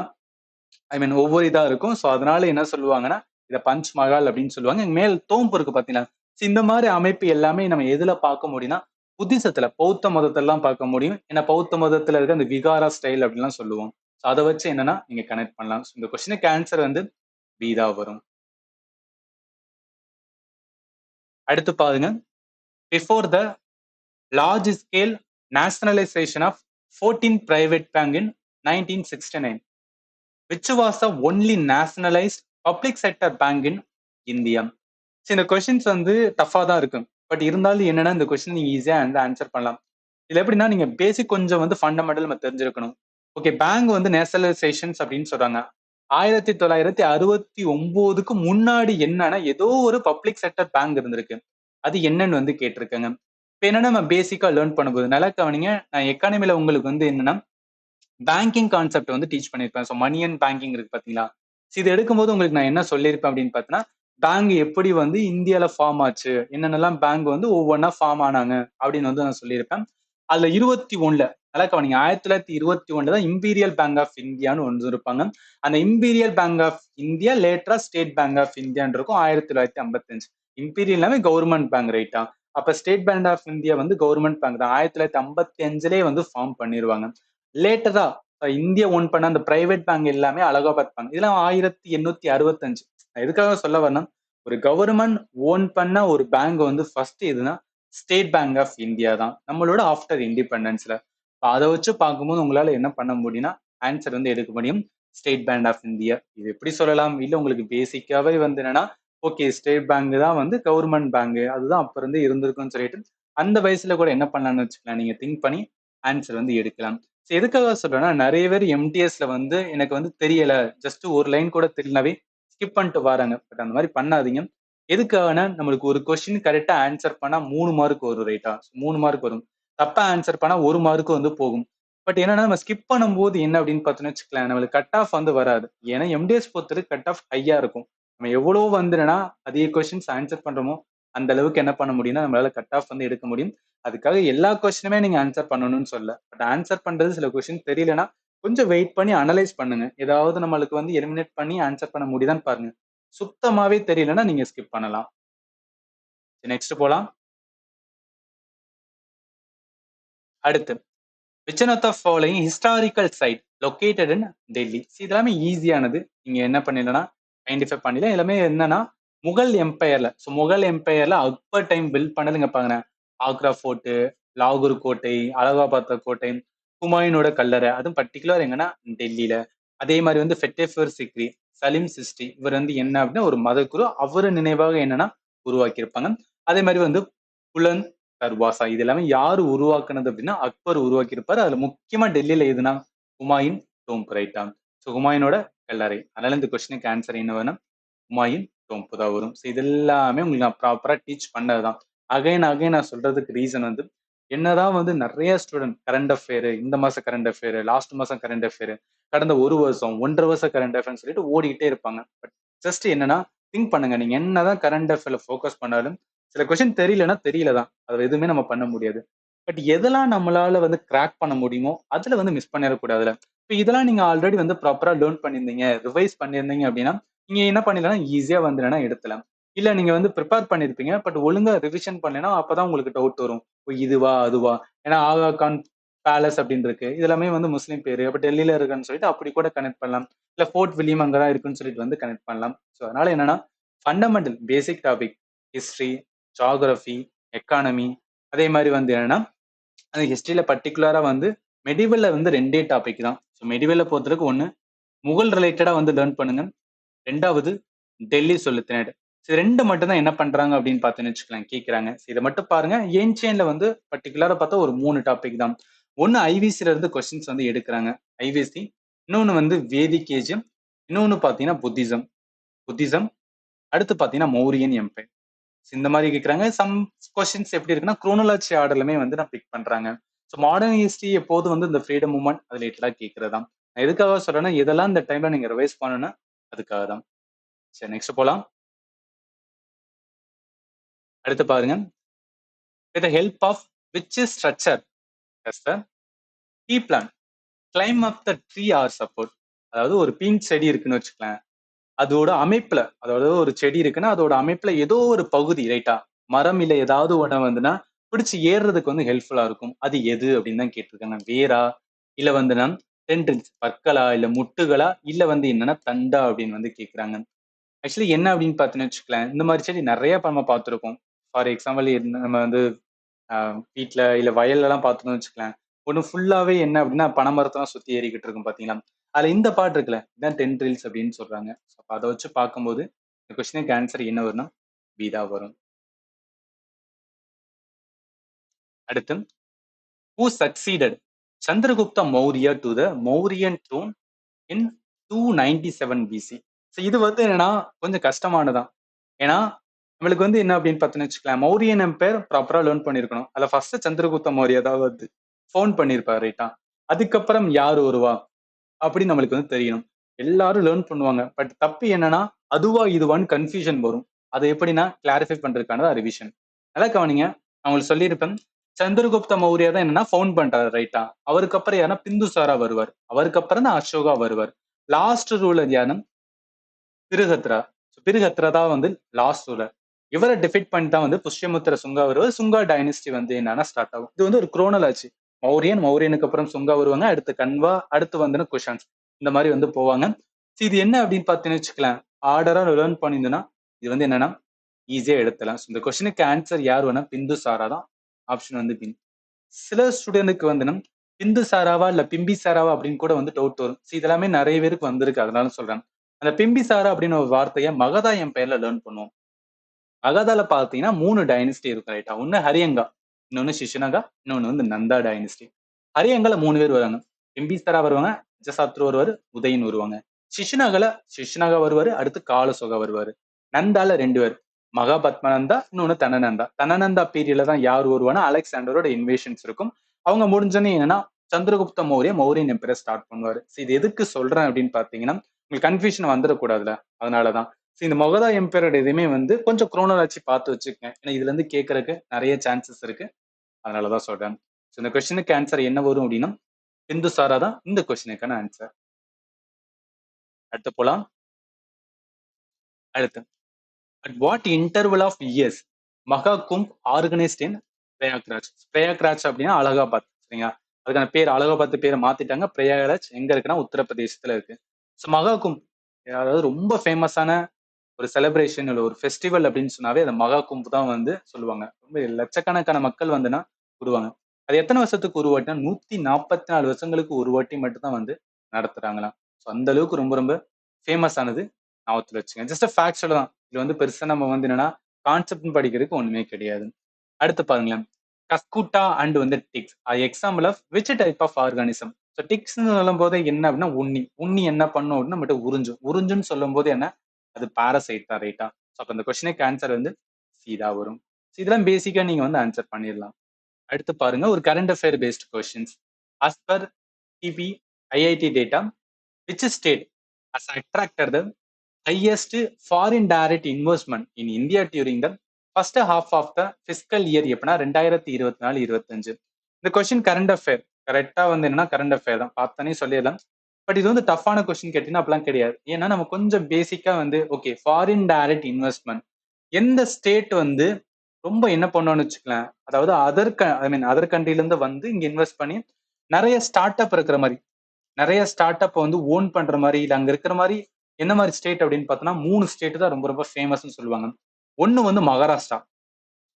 ஒவ்வொரு இதா இருக்கும். ஸோ அதனால என்ன சொல்லுவாங்கன்னா, இத பஞ்ச் மஹால் அப்படின்னு சொல்லுவாங்க. மேல் தோம்பு இருக்கு பாத்தீங்களா. இந்த மாதிரி அமைப்பு எல்லாமே நம்ம எதுல பார்க்க முடியும்னா, புத்திசத்துல, பௌத்த மதத்தெல்லாம் பார்க்க முடியும். ஏன்னா பௌத்த மதத்துல இருக்க அந்த விகாரா ஸ்டைல் அப்படின்லாம் சொல்லுவோம். ஸோ அதை வச்சு என்னன்னா நீங்க கனெக்ட் பண்ணலாம். இந்த கொஸ்டினுக்கு ஆன்சர் வந்து பி தான் வரும். அடுத்து பாருங்க, before the large scale nationalisation of 14 private bank in 1969, which was the only nationalized public sector bank in India? இந்த கொஸ்டின்ஸ் வந்து டஃபா தான் இருக்கும். பட் இருந்தாலும் என்னன்னா இந்த கொஸ்டின் நீங்க ஈஸியா வந்து ஆன்சர் பண்ணலாம். இதுல எப்படின்னா நீங்க பேசிக் கொஞ்சம் வந்து ஃபண்டமெண்டல் நம்ம தெரிஞ்சிருக்கணும். ஓகே, பேங்க் வந்து நேஷனலைசேஷன்ஸ் அப்படின்னு சொல்றாங்க. 1969க்கு முன்னாடி என்னன்னா ஏதோ ஒரு பப்ளிக் செக்டர் பேங்க் இருந்திருக்கு. அது என்னன்னு வந்து கேட்டிருக்காங்க. இப்ப என்னன்னா நம்ம பேசிக்கா லேர்ன் பண்ணும்போது நல்லா கவனிங்க. நான் எக்கானமில உங்களுக்கு வந்து என்னன்னா பேங்கிங் கான்செப்ட் வந்து டீச் பண்ணியிருப்பேன். ஸோ மணி அண்ட் பேங்கிங் இருக்கு பாத்தீங்களா. இது எடுக்கும்போது உங்களுக்கு நான் என்ன சொல்லியிருப்பேன் அப்படின்னு பார்த்தீங்கன்னா, பேங்க் எப்படி வந்து இந்தியால ஃபார்ம் ஆச்சு, என்னென்னலாம் பேங்க் வந்து ஒவ்வொன்றா ஃபார்ம் ஆனாங்க அப்படின்னு வந்து நான் சொல்லியிருப்பேன். அதுல 21ல நல்லா கவனிங்க, 1921 தான் இம்பீரியல் பேங்க் ஆஃப் இந்தியான்னு ஒன்று இருப்பாங்க. அந்த இம்பீரியல் பேங்க் ஆஃப் இந்தியா லேட்டரா ஸ்டேட் பேங்க் ஆஃப் இந்தியான்னு இருக்கும் 1955. இம்பீரியல்னாவே கவர்மெண்ட் பேங்க் ரைட்டா. அப்ப ஸ்டேட் பேங்க் ஆஃப் இந்தியா வந்து கவர்மெண்ட் பேங்க் தான். 1955லே வந்து ஃபார்ம் பண்ணிடுவாங்க. லேட்டரா இந்தியா ஓன் பண்ண அந்த பிரைவேட் பேங்க் எல்லாமே அலகாபாத் பேங்க், இதெல்லாம் 1865. எதுக்காக சொல்ல வரேன்னா, ஒரு கவர்மெண்ட் ஓன் பண்ண ஒரு பேங்க் வந்து ஃபர்ஸ்ட் எதுனா ஸ்டேட் பேங்க் ஆஃப் இந்தியா தான், நம்மளோட ஆஃப்டர் இண்டிபெண்டன்ஸ்ல. அதை வச்சு பார்க்கும்போது உங்களால என்ன பண்ண முடியும்னா ஆன்சர் வந்து எடுக்க முடியும், ஸ்டேட் பேங்க் ஆஃப் இந்தியா. இது எப்படி சொல்லலாம், இல்ல உங்களுக்கு பேசிக்காவே வந்து என்னன்னா ஓகே ஸ்டேட் பேங்க் தான் வந்து கவர்மெண்ட் பேங்க், அதுதான் அப்ப இருந்து இருந்திருக்கும்னு சொல்லிட்டு அந்த வயசுல கூட என்ன பண்ணலாம்னு வச்சுக்கலாம், நீங்க திங்க் பண்ணி ஆன்சர் வந்து எடுக்கலாம். எதுக்காக சொல்றேன்னா நிறைய பேர் எம்டிஎஸ்ல வந்து எனக்கு வந்து தெரியல, ஜஸ்ட் ஒரு லைன் கூட தெரியலனாவே ஸ்கிப் பண்ணிட்டு வராங்க. பட் அந்த மாதிரி பண்ணாதீங்க. எதுக்காகனா நம்மளுக்கு ஒரு கொஸ்டின் கரெக்டா ஆன்சர் பண்ணா 3 மார்க் வரும் ரைட்டா. 3 மார்க் வரும். தப்பா ஆன்சர் பண்ணா 1 மார்க் வந்து போகும். பட் என்னன்னா நம்ம ஸ்கிப் பண்ணும்போது என்ன அப்படின்னு பார்த்தோன்னு வச்சுக்கலாம், நம்மளுக்கு கட் ஆஃப் வந்து வராது. ஏன்னா எம்டிஎஸ் பொறுத்தவரைக்கும் கட் ஆஃப் ஹையா இருக்கும். நம்ம எவ்வளவு வந்துன்னா அதிக கொஸ்டின்ஸ் ஆன்சர் பண்றோமோ அந்த அளவுக்கு என்ன பண்ண முடியும்னா நம்மளால கட் ஆஃப் வந்து எடுக்க முடியும். அதுக்காக எல்லா கொஸ்டினுமே நீங்க ஆன்சர் பண்ணணும்னு சொல்ல, பட் ஆன்சர் பண்றது சில கொஸ்டின் தெரியலனா கொஞ்சம் வெயிட் பண்ணி அனலைஸ் பண்ணுங்க. ஏதாவது நம்மளுக்கு வந்து எலிமினேட் பண்ணி ஆன்சர் பண்ண முடியுதான்னு பாருங்க. சுத்தமாவே தெரியலன்னா நீங்க ஸ்கிப் பண்ணலாம். நெக்ஸ்ட் போலாம். அடுத்து which one of the following historical site located in Delhi. இதெல்லாமே ஈஸியானது. நீங்க என்ன பண்ணிடலாம், ஐடென்டிஃபை பண்ணிடலாம். எல்லாமே என்னன்னா முகல் எம்பையர்ல, ஸோ முகல் எம்பையர்ல அக்பர் டைம் பில்ட் பண்ணதுங்க பாருங்க. ஆக்ரா ஃபோர்ட்டு, லாகூர் கோட்டை, அலகாபாத் கோட்டை, ஹுமாயூனோட கல்லறை, அதுவும் பர்டிகுலர் எங்கன்னா டெல்லியில. அதே மாதிரி வந்து ஃபெட்டேஃபர் சிக்ரி, சலீம் சிஸ்டி, இவர் வந்து என்ன அப்படின்னா ஒரு மதகுரு, அவரு நினைவாக என்னன்னா உருவாக்கியிருப்பாங்க. அதே மாதிரி வந்து புலந்த் தர்வாசா, இது எல்லாமே யாரு உருவாக்குனது அப்படின்னா அக்பர் உருவாக்கி இருப்பாரு. அதுல முக்கியமா டெல்லியில எதுனா ஹுமாயூன் டோம்ப், ரைட்டா? ஸோ ஹுமாயூனோட கல்லறை. அதனால இந்த கொஸ்டினுக்கு ஆன்சர் என்ன வேணும், ஹுமாயூன் டோம்ப் தான் வரும். ஸோ இது எல்லாமே உங்களுக்கு நான் ப்ராப்பரா டீச் பண்ணதுதான். அகைன் அகைன் நான் சொல்றதுக்கு ரீசன் வந்து என்னதான் வந்து நிறைய ஸ்டூடெண்ட் கரண்ட் அஃபேர், இந்த மாசம் கரண்ட் அஃபேர், லாஸ்ட் மாசம் கரண்ட் அஃபேர், கடந்த ஒரு வருஷம் 1.5 வருஷம் கரண்ட் அஃபேர்னு சொல்லிட்டு ஓடிக்கிட்டே இருப்பாங்க. பட் ஜஸ்ட் என்னன்னா திங்க் பண்ணுங்க, நீங்க என்னதான் கரண்ட் அஃபேர்ல ஃபோக்கஸ் பண்ணாலும் சில கொஸ்டின் தெரியலன்னா தெரியலதான், அதுல எதுவுமே நம்ம பண்ண முடியாது. பட் எதெல்லாம் நம்மளால வந்து கிராக் பண்ண முடியுமோ அதுல வந்து மிஸ் பண்ணிடக்கூடாதுல. இப்போ இதெல்லாம் நீங்க ஆல்ரெடி வந்து ப்ராப்பரா லேர்ன் பண்ணியிருந்தீங்க, ரிவைஸ் பண்ணியிருந்தீங்க அப்படின்னா நீங்க என்ன பண்ணிடலாம், ஈஸியா வந்து என்னன்னா எடுக்கலாம். இல்ல நீங்க வந்து ப்ரிப்பேர் பண்ணிருப்பீங்க, பட் ஒழுங்கா ரிவிஷன் பண்ணலைன்னா அப்பதான் உங்களுக்கு டவுட் வரும். ஓ, இதுவா அதுவா? ஏன்னா ஆகா கான் பேலஸ் அப்படின்னு இருக்கு, இது எல்லாமே வந்து முஸ்லீம் பேரு, அப்ப டெல்லியில இருக்குன்னு சொல்லிட்டு அப்படி கூட கனெக்ட் பண்ணலாம். இல்ல ஃபோர்ட் வில்லியம் அங்கதான் இருக்குன்னு சொல்லிட்டு வந்து கனெக்ட் பண்ணலாம். ஸோ அதனால என்னன்னா ஃபண்டமெண்டல் பேசிக் டாபிக் ஹிஸ்டரி, ஜியாகிரபி, எக்கானமி, அதே மாதிரி வந்து என்னன்னா அந்த ஹிஸ்டரியில பர்டிகுலரா வந்து மெடிவல்ல வந்து 2 டாபிக் தான். ஸோ மெடிவல்ல பொறுத்தவரைக்கும் ஒண்ணு முகல் ரிலேட்டடா வந்து லேர்ன் பண்ணுங்க. 2வது டெல்லி சுல்தானேட். இது 2 மட்டும் தான் என்ன பண்றாங்க அப்படின்னு பார்த்தீங்கன்னு வச்சுக்கலாம் கேட்கறாங்க. இதை மட்டும் பாருங்க. ஏன்சியன்ல வந்து பர்டிகுலரா பார்த்தா ஒரு 3 டாபிக் தான். ஒன்னு ஐவிசில இருந்து கொஸ்டின்ஸ் வந்து எடுக்கிறாங்க, ஐவிசி. இன்னொன்னு வந்து வேதிக் ஏஜ், இன்னொன்னு பாத்தீங்கன்னா புத்திசம். புத்திசம் அடுத்து பாத்தீங்கன்னா மௌரியன் எம்பையர். இந்த மாதிரி கேட்கறாங்க. சம் கொஸ்டின்ஸ் எப்படி இருக்குன்னா குரோனாலஜி ஆர்டர்லுமே வந்து நான் பிக் பண்றாங்க. ஸோ மாடர்ன் ஹிஸ்டரி எப்போதும் வந்து இந்த ஃப்ரீடம் மூவ்மெண்ட் அது ரிலேட்டடா கேட்கறதா. நான் எதுக்காக சொல்றேன்னா இதெல்லாம் இந்த டைம்ல நீங்க ரிவைஸ் பண்ணணும், அதுக்காக தான். சரி நெக்ஸ்ட் போலாம். அடுத்து பாருங்க. With the help of which structure does the tree plant climb up the tree or support. அதாவது ஒரு பீன் செடி இருக்குன்னு வச்சுக்கலாம், அதோட அமைப்புல, அதாவது ஒரு செடி இருக்குன்னா அதோட அமைப்புல ஏதோ ஒரு பகுதி, ரைட்டா, மரம் இல்ல ஏதாவது ஒண்ணு வந்துன்னா பிடிச்சு ஏறுறதுக்கு வந்து ஹெல்ப்ஃபுல்லா இருக்கும். அது எது அப்படின்னு தான் கேட்டிருக்காங்க. வேரா, இல்ல வந்துன்னா டென்ட்ரில்ஸ் பற்களா, இல்ல முட்டுகளா, இல்ல வந்து என்னன்னா தண்டா அப்படின்னு வந்து கேக்குறாங்க. ஆக்சுவலி என்ன அப்படின்னு பார்த்தீங்கன்னு வச்சுக்கலாம், இந்த மாதிரி செடி நிறைய நம்ம பார்த்திருக்கோம். ஃபார் எக்ஸாம்பிள் நம்ம வந்து வீட்ல இல்ல வயல்ல எல்லாம் பார்த்தோம்னு வச்சுக்கலாம், ஒண்ணு ஃபுல்லாவே என்ன அப்படின்னா பனை மரத்தெல்லாம் சுத்தி ஏறிக்கிட்டு இருக்கும் பாத்தீங்களா. அதுல இந்த பாட்டு இருக்குல்ல, இதான் டென்ட்ரில்ஸ் அப்படின்னு சொல்றாங்க. அப்ப அதை வச்சு பார்க்கும்போது இந்த கொஸ்டினுக்கு ஆன்சர் என்ன வரும்னா பி தான் வரும். அடுத்து who succeeded Chandragupta Maurya to the Mauryan throne in 297 BC. இது வந்து என்னன்னா கொஞ்சம் கஷ்டமானதான். ஏன்னா நம்மளுக்கு வந்து என்ன அப்படின்னு பார்த்தோன்னு வச்சுக்கலாம், மௌரியன் எம்பையர் ப்ராப்பரா லேர்ன் பண்ணிருக்கணும். அதுல ஃபர்ஸ்ட் சந்திரகுப்த மௌரிய தான் வந்து ஃபோன் பண்ணிருப்பாரு, ரைட்டா. அதுக்கப்புறம் யார் வருவா அப்படின்னு நம்மளுக்கு வந்து தெரியணும். எல்லாரும் லேர்ன் பண்ணுவாங்க. பட் தப்பு என்னன்னா அதுவா இதுவான்னு கன்ஃபியூஷன் வரும். அதை எப்படின்னா கிளாரிஃபை பண்றதுக்கான ரிவிஷன். நல்லா கவனிங்க. நான் உங்களுக்கு சொல்லியிருப்பேன், சந்திரகுப்த மௌரியா தான் என்னன்னா ஃபவுண்ட் பண்றாரு, ரைட்டா. அவருக்கு அப்புறம் யாருன்னா பிந்துசாரா வருவார். அவருக்கு அப்புறம் தான் அசோகா வருவார். லாஸ்ட் ரூலர் யாருன்னா பிருகத்ரா. பிருகத்ரா தான் வந்து லாஸ்ட் ரூலர். இவரை டிஃபீட் பண்ணி தான் வந்து புஷ்யமுத்திர சுங்கா வருவார். சுங்கா டைனஸ்டி வந்து என்னன்னா ஸ்டார்ட் ஆகும். இது வந்து ஒரு குரோனலாச்சு. மௌரியன், மௌரியனுக்கு அப்புறம் சுங்கா வருவாங்க, அடுத்து கன்வா, அடுத்து வந்து குஷான்ஸ், இந்த மாதிரி வந்து போவாங்க. இது என்ன அப்படின்னு பார்த்தீங்கன்னு வச்சுக்கலாம், ஆர்டரா லேர்ன் பண்ணியிருந்தேன்னா இது வந்து என்னன்னா ஈஸியா எடுத்துலாம். இந்த கொஸ்டினுக்கு ஆன்சர் யார் வேணா பிந்துசாரா தான். ஆப்ஷன் வந்து பின். சில ஸ்டூடெண்ட்டுக்கு வந்து பிந்துசாராவா இல்ல பிம்பிசாராவா அப்படின்னு கூட வந்து டவுட் வரும். இதெல்லாமே நிறைய பேருக்கு வந்திருக்கு, அதனால சொல்றேன். அந்த பிம்பிசாரா அப்படின்னு ஒரு வார்த்தையை மகதா எம்பையர்ல லேர்ன் பண்ணுவோம். மகதால பாத்தீங்கன்னா 3 டைனஸ்டி இருக்கும், ரைட்டா. ஒண்ணு ஹரியங்கா, இன்னொன்னு சிஷுனகா, இன்னொன்னு வந்து நந்தா டைனஸ்டி. ஹரியங்கால 3 பேர் வருவாங்க. பிம்பிசாரா வருவாங்க, அஜாசத்ரு வருவாரு, உதயன் வருவாங்க. சிஷுனகல சிஷுனகா வருவாரு, அடுத்து காலசோகா வருவாரு. நந்தால 2 பேர், மகாபத்மநந்தா, இன்னொன்னு தனநந்தா. தனநந்தா பீரியட்ல தான் யார் வருவானா அலெக்சாண்டரோட இன்வேஷன்ஸ் இருக்கும். அவங்க முடிஞ்சோன்னே என்னன்னா சந்திரகுப்த மௌரிய மௌரியன் எம்பையர் ஸ்டார்ட் பண்ணுவாரு. இது எதுக்கு சொல்றேன் அப்படின்னு பாத்தீங்கன்னா உங்களுக்கு கன்ஃபியூஷன் வந்துடக்கூடாதுல, அதனாலதான். இந்த மொகதா எம்பையரோட எதுவுமே வந்து கொஞ்சம் குரோனாலஜி பார்த்து வச்சுக்கங்க. ஏன்னா இதுல இருந்து கேட்கறதுக்கு நிறைய சான்சஸ் இருக்கு, அதனாலதான் சொல்றேன். இந்த கொஸ்டினுக்கு ஆன்சர் என்ன வரும் அப்படின்னா பிந்துசாரா தான் இந்த கொஸ்டினுக்கான ஆன்சர். அடுத்து போலாம். அடுத்து, at what interval of years மகா கும்ப் ஆர்கனைஸ்ட் இன் பிரயாக்ராஜ்? பிரயாக்ராஜ் அப்படின்னா அலகாபாத், சரிங்களா? அதுக்கான பேர் அலகாபாத் பேரை மாத்திட்டாங்க. பிரயாகராஜ் எங்க இருக்குன்னா உத்தரப்பிரதேசத்துல இருக்கு. ஸோ மகா கும்ப், அதாவது ரொம்ப ஃபேமஸான ஒரு செலிப்ரேஷன் இல்ல ஒரு ஃபெஸ்டிவல் அப்படின்னு சொன்னாவே அந்த மகா கும்ப் தான் வந்து சொல்லுவாங்க. ரொம்ப லட்சக்கணக்கான மக்கள் வந்துன்னா கூடுவாங்க. அது எத்தனை வருஷத்துக்கு ஒரு வாட்டினா 144 வருஷங்களுக்கு ஒரு வாட்டி மட்டும் தான் வந்து நடத்துறாங்களாம். ஸோ அந்த அளவுக்கு ரொம்ப ரொம்ப ஃபேமஸ் ஆனது. ஞாபகத்துல வச்சுங்க. ஜஸ்ட் ஃபேக்ட்ஸ் தான். இது வந்து பெருசா நம்ம வந்து என்னன்னா கான்செப்ட் படிக்கிறதுக்கு ஒண்ணுமே கிடையாது. அடுத்து பாருங்களேன். கஸ்குட்டா அண்ட் வந்து ticks example of which type of organism? So டிக்ஸ்ன்னு சொல்லும் போது என்ன அப்படின்னா உண்ணி. உண்ணி என்ன பண்ணும் அப்படின்னா நம்மகிட்ட உறிஞ்சும். உறிஞ்சுன்னு சொல்லும் போது என்ன, அது பாரசைட் தான், ரைட்டா? ஸோ அப்ப இந்த கொஸ்டினுக்கு ஆன்சர் வந்து சி தான் வரும். ஸோ இதெல்லாம் பேசிக்கா நீங்க வந்து ஆன்சர் பண்ணிடலாம். அடுத்து பாருங்க, ஒரு current affair based questions. As per DP IIT data, which state has attracted the highest foreign direct investment in India during the first half of the fiscal year எப்படின்னா 2024-25. இந்த கொஸ்டின் கரண்ட் அஃபேர் கரெக்டா வந்து என்னன்னா current affair தான், பார்த்தோன்னே சொல்லிடலாம். But இது வந்து டஃப்பான கொஸ்டின் கேட்டீங்கன்னா அப்படிலாம் கிடையாது. ஏன்னா நம்ம கொஞ்சம் பேசிக்கா வந்து ஓகே ஃபாரின் டைரக்ட் இன்வெஸ்ட்மெண்ட் எந்த ஸ்டேட் வந்து ரொம்ப என்ன பண்ணோம்னு வச்சுக்கலாம், அதாவது அதர் கண்ட்ரில இருந்து வந்து இங்க இன்வெஸ்ட் பண்ணி நிறைய ஸ்டார்ட் அப் இருக்கிற மாதிரி, நிறைய ஸ்டார்ட் அப் வந்து ஓன் பண்ற மாதிரி, இல்ல அங்க இருக்கிற மாதிரி என்ன மாதிரி ஸ்டேட் அப்படின்னு பார்த்தோம்னா 3 ஸ்டேட் தான் ரொம்ப ரொம்ப ஃபேமஸ்னு சொல்லுவாங்க. ஒன்னு வந்து மகாராஷ்டிரா.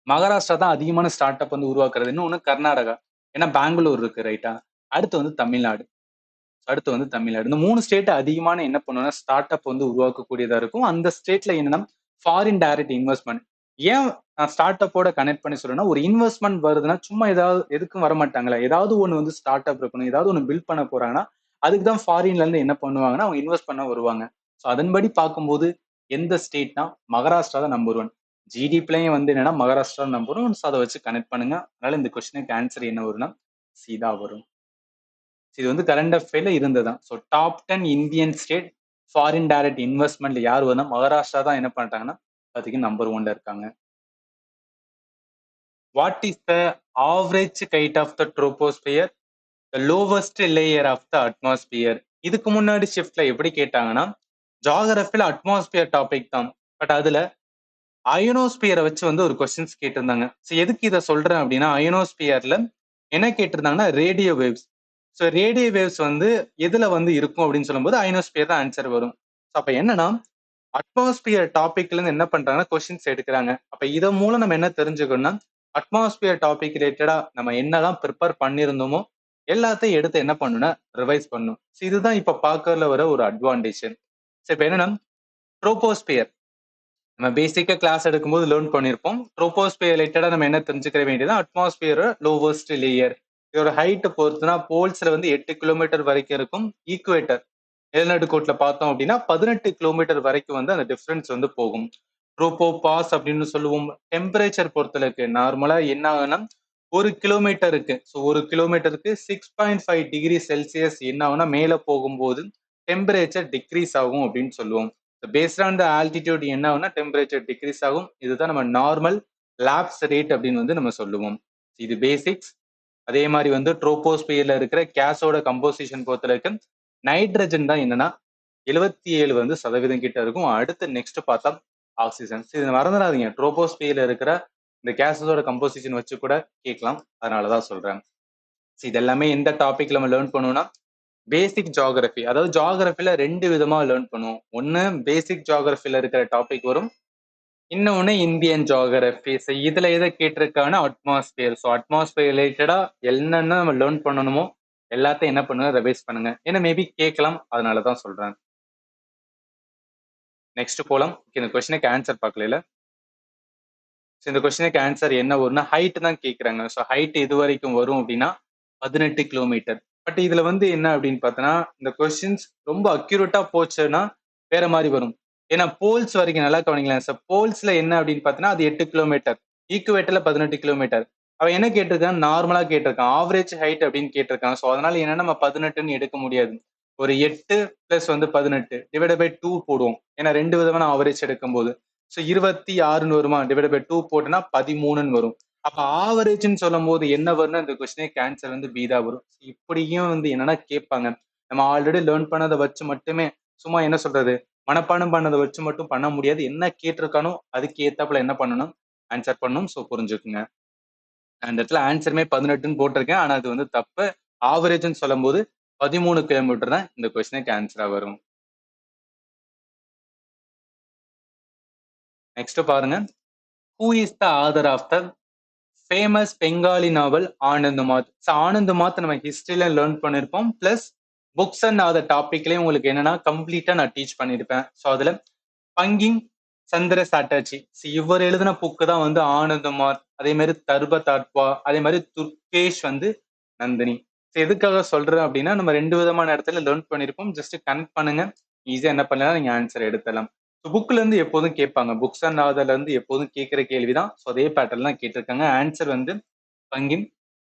மகாராஷ்டிரா தான் அதிகமான ஸ்டார்ட் அப் வந்து உருவாக்குறது. இன்னொன்னு கர்நாடகா, ஏன்னா பெங்களூர் இருக்கு, ரைட்டா? அடுத்து வந்து தமிழ்நாடு. இந்த 3 ஸ்டேட் அதிகமான என்ன பண்ணுவோம்னா ஸ்டார்ட் அப் வந்து உருவாக்கக்கூடியதா இருக்கும். அந்த ஸ்டேட்ல என்னன்னா ஃபாரின் டைரக்ட் இன்வெஸ்ட்மெண்ட். ஏன் நான் ஸ்டார்ட் அப்போட கனெக்ட் பண்ணி சொல்றேன்னா, ஒரு இன்வெஸ்ட்மெண்ட் வருதுன்னா சும்மா ஏதாவது எதுக்கும் வர மாட்டாங்களா? ஏதாவது ஒண்ணு வந்து ஸ்டார்ட் அப் இருக்கணும், ஏதாவது ஒண்ணு பில்ட் பண்ண போறாங்கன்னா அதுக்கு தான் ஃபாரின்ல இருந்து என்ன பண்ணுவாங்கன்னா அவங்க இன்வெஸ்ட் பண்ண வருவாங்க. ஸோ அதன்படி பார்க்கும்போது எந்த ஸ்டேட்னா மகாராஷ்டிரா தான் நம்பர் 1. ஜிடிபிலையும் வந்து என்னன்னா மகாராஷ்டிரா நம்பர் 1. ஸோ அதை வச்சு கனெக்ட் பண்ணுங்க. அதனால இந்த கொஸ்டினுக்கு ஆன்சர் என்ன வரும்னா சி தான் வரும். இது வந்து கரண்ட் அஃபேர்ல இருந்ததுதான். So top 10 Indian state foreign direct இன்வெஸ்ட்மெண்ட்ல யார் வரும்னா மகாராஷ்டிரா தான் என்ன பண்ணிட்டாங்கன்னா அதுக்கு நம்பர் 1ல இருக்காங்க. What is the average height of the troposphere, the lowest layer of the atmosphere? இதுக்கு முன்னாடி ஷிஃப்ட்ல எப்படி கேட்டாங்கன்னா ஜியோகிராஃபில அட்மாஸ்பியர் டாபிக் தான். பட் அதுல அயனோஸ்பியரை வச்சு வந்து ஒரு கொஸ்டின்ஸ் கேட்டிருந்தாங்க. ஸோ எதுக்கு இதை சொல்றேன் அப்படின்னா அயனோஸ்பியர்ல என்ன கேட்டிருந்தாங்கன்னா radio waves. So radio waves வந்து எதுல வந்து இருக்கும் அப்படின்னு சொல்லும்போது அயனோஸ்பியர் தான் ஆன்சர் வரும். ஸோ அப்ப என்னன்னா அட்மாஸ்பியர் டாபிக்ல இருந்து என்ன பண்றாங்கன்னா கொஸ்டின்ஸ் எடுக்கிறாங்க. அப்ப இதன் மூலம் நம்ம என்ன தெரிஞ்சுக்கணும்னா அட்மாஸ்பியர் டாபிக் ரிலேட்டடா நம்ம என்னதான் ப்ரிப்பேர் பண்ணியிருந்தோமோ எல்லாத்தையும் எடுத்து என்ன பண்ணணும்னா ரிவைஸ் பண்ணணும். ஸோ இதுதான் இப்ப பார்க்கறதுல வர ஒரு அட்வான்டேஜ். ஸோ இப்ப என்னன்னா ட்ரோபோஸ்பியர் நம்ம பேசிக்கா கிளாஸ் எடுக்கும்போது லேர்ன் பண்ணியிருப்போம். ட்ரோபோஸ்பியர் ரிலேட்டடா நம்ம என்ன தெரிஞ்சுக்கிற வேண்டியது அட்மாஸ்பியர் லோவஸ்ட் லேயர். இதோட ஹைட் பொறுத்துனா போல்ஸ்ல வந்து 8 கிலோமீட்டர் வரைக்கும் இருக்கும். ஈக்குவேட்டர் நிலநடுக்கோட்டுல பார்த்தோம் அப்படின்னா 18 கிலோமீட்டர் வரைக்கும் வந்து அந்த டிஃபரன்ஸ் வந்து போகும். ட்ரோபோ பாஸ் அப்படின்னு சொல்லுவோம். டெம்பரேச்சர் பொறுத்தளவுக்கு நார்மலா என்ன ஆகும்னா 1 கிலோமீட்டருக்கு, ஸோ 1 கிலோமீட்டருக்கு 6.5 டிகிரி செல்சியஸ் என்ன ஆகும்னா மேல போகும்போது டெம்பரேச்சர் டிக்ரீஸ் ஆகும் அப்படின்னு சொல்லுவோம். பேஸ்ட் ஆன் த ஆல்டிடியூட் என்ன ஆகும்னா டெம்பரேச்சர் டிக்ரீஸ் ஆகும். இதுதான் நம்ம நார்மல் லாப்ஸ் ரேட் அப்படின்னு வந்து நம்ம சொல்லுவோம். இது பேசிக்ஸ். அதே மாதிரி வந்து ட்ரோபோஸ்பியர்ல இருக்கிற கேஸோட கம்போசிஷன் பொறுத்தளவுக்கு நைட்ரஜன் தான் என்னன்னா 77 வந்து சதவீதம் கிட்ட இருக்கும். அடுத்து நெக்ஸ்ட் பார்த்தா ஆக்சிஜன். இது மறந்துடாதீங்க, ட்ரோபோஸ்பியர்ல இருக்கிற இந்த கேஸஸோட கம்போசிஷன் வச்சு கூட கேட்கலாம். அதனாலதான் சொல்றேன். இது எல்லாமே எந்த டாபிக்ல நம்ம லேர்ன் பண்ணுவோம்னா பேசிக் ஜியோகிராஃபி. அதாவது ஜியோகிராஃபில 2 விதமா லேர்ன் பண்ணுவோம். ஒன்னு பேசிக் ஜியோகிராஃபில இருக்கிற டாபிக் வரும், இன்னொன்னு இந்தியன் ஜியோகிராஃபி. ஸோ இதுல எதை கேட்டிருக்காங்கன்னா அட்மாஸ்பியர். ஸோ அட்மாஸ்பியர் ரிலேட்டடா என்னென்ன நம்ம லேர்ன் பண்ணணுமோ எல்லாத்தையும் என்ன பண்ணுங்க ரிவைஸ் பண்ணுங்க. ஏன்னா மேபி கேட்கலாம், அதனாலதான் சொல்றேன். நெக்ஸ்ட் போலாம். இந்த கொஸ்டினுக்கு ஆன்சர் பார்க்கல. இந்த கொஸ்டினுக்கு ஆன்சர் என்ன வரும்னா ஹைட் தான் கேட்கறாங்க. ஸோ ஹைட் எது வரைக்கும் வரும் அப்படின்னா 18 கிலோமீட்டர். பட் இதுல வந்து என்ன அப்படின்னு பார்த்தோன்னா இந்த கொஸ்டின்ஸ் ரொம்ப அக்யூரேட்டா போச்சுன்னா வேற மாதிரி வரும். ஏன்னா போல்ஸ் வரைக்கும் நல்லா கவனிக்கலாம். சார் போல்ஸ்ல என்ன அப்படின்னு பார்த்தோன்னா அது 8 கிலோமீட்டர், ஈக்குவேட்டர்ல 18 கிலோமீட்டர். அவன் என்ன கேட்டிருக்கான், நார்மலா கேட்டிருக்கான், ஆவரேஜ் ஹைட் அப்படின்னு கேட்டிருக்கான். ஸோ அதனால என்னன்னா நம்ம 18ன்னு எடுக்க முடியாது. ஒரு 8 பிளஸ் வந்து 18 டிவைட் பை 2 போடுவோம். ஏன்னா 2 விதமான ஆவரேஜ் எடுக்கும் போது. ஸோ 26ன்னு வருமா, டிவைட் பை 2 போட்டோன்னா 13ன்னு வரும். அப்ப ஆவரேஜ்ன்னு சொல்லும்போது என்ன வரும்னா இந்த கொஸ்டினுக்கு ஆன்சர் வந்து பி தான் வரும். இப்படியும் வந்து என்னன்னா கேட்பாங்க. நம்ம ஆல்ரெடி லேர்ன் பண்ணத வச்சு மட்டுமே சும்மா என்ன சொல்றது? மனப்பாடம் பண்ணத வச்சு மட்டும் பண்ண முடியாது. என்ன கேட்டிருக்கானோ அதுக்கு ஏத்தாப்புல என்ன பண்ணணும்? ஆன்சர் பண்ணணும். ஸோ புரிஞ்சுக்குங்க. நான் இந்த இடத்துல ஆன்சருமே 18ன்னு போட்டிருக்கேன். ஆனா அது வந்து தப்பு. ஆவரேஜ்ன்னு சொல்லும்போது 13 கிலோமீட்டர் தான் இந்த கொஸ்டினுக்கு ஆன்சரா வரும். நெக்ஸ்ட் பாருங்க. Who is the author of the famous Bengali novel Anandamath. So Anandamath நம்ம ஹிஸ்டரியில லேர்ன் பண்ணியிருப்போம். பிளஸ் புக்ஸ் அண்ட் அதர் டாபிக்லயும் உங்களுக்கு என்னன்னா கம்ப்ளீட்டா நான் டீச் பண்ணியிருப்பேன். ஸோ அதுல பங்கிங் சந்திர சாட்டர்ஜி இவர் எழுதின புக்கு தான் வந்து ஆனந்தமார், அதே மாதிரி தர்பத் ஆத்வா, அதே மாதிரி துர்கேஷ் வந்து நந்தினி. எதுக்காக சொல்றேன் அப்படின்னா நம்ம 2 விதமான இடத்துல லேர்ன் பண்ணிருப்போம். ஜஸ்ட் கனெக்ட் பண்ணுங்க. ஈஸியா என்ன பண்ணலாம், நீங்க ஆன்சர் எடுத்துடலாம். புக்ல இருந்து எப்போதும் கேட்பாங்க. புக்ஸ் அண்ட் ஆதர்ல இருந்து எப்போதும் கேட்கிற கேள்விதான். ஸோ அதே பேட்டர்ன் தான் கேட்டிருக்காங்க. ஆன்சர் வந்து பங்கிம்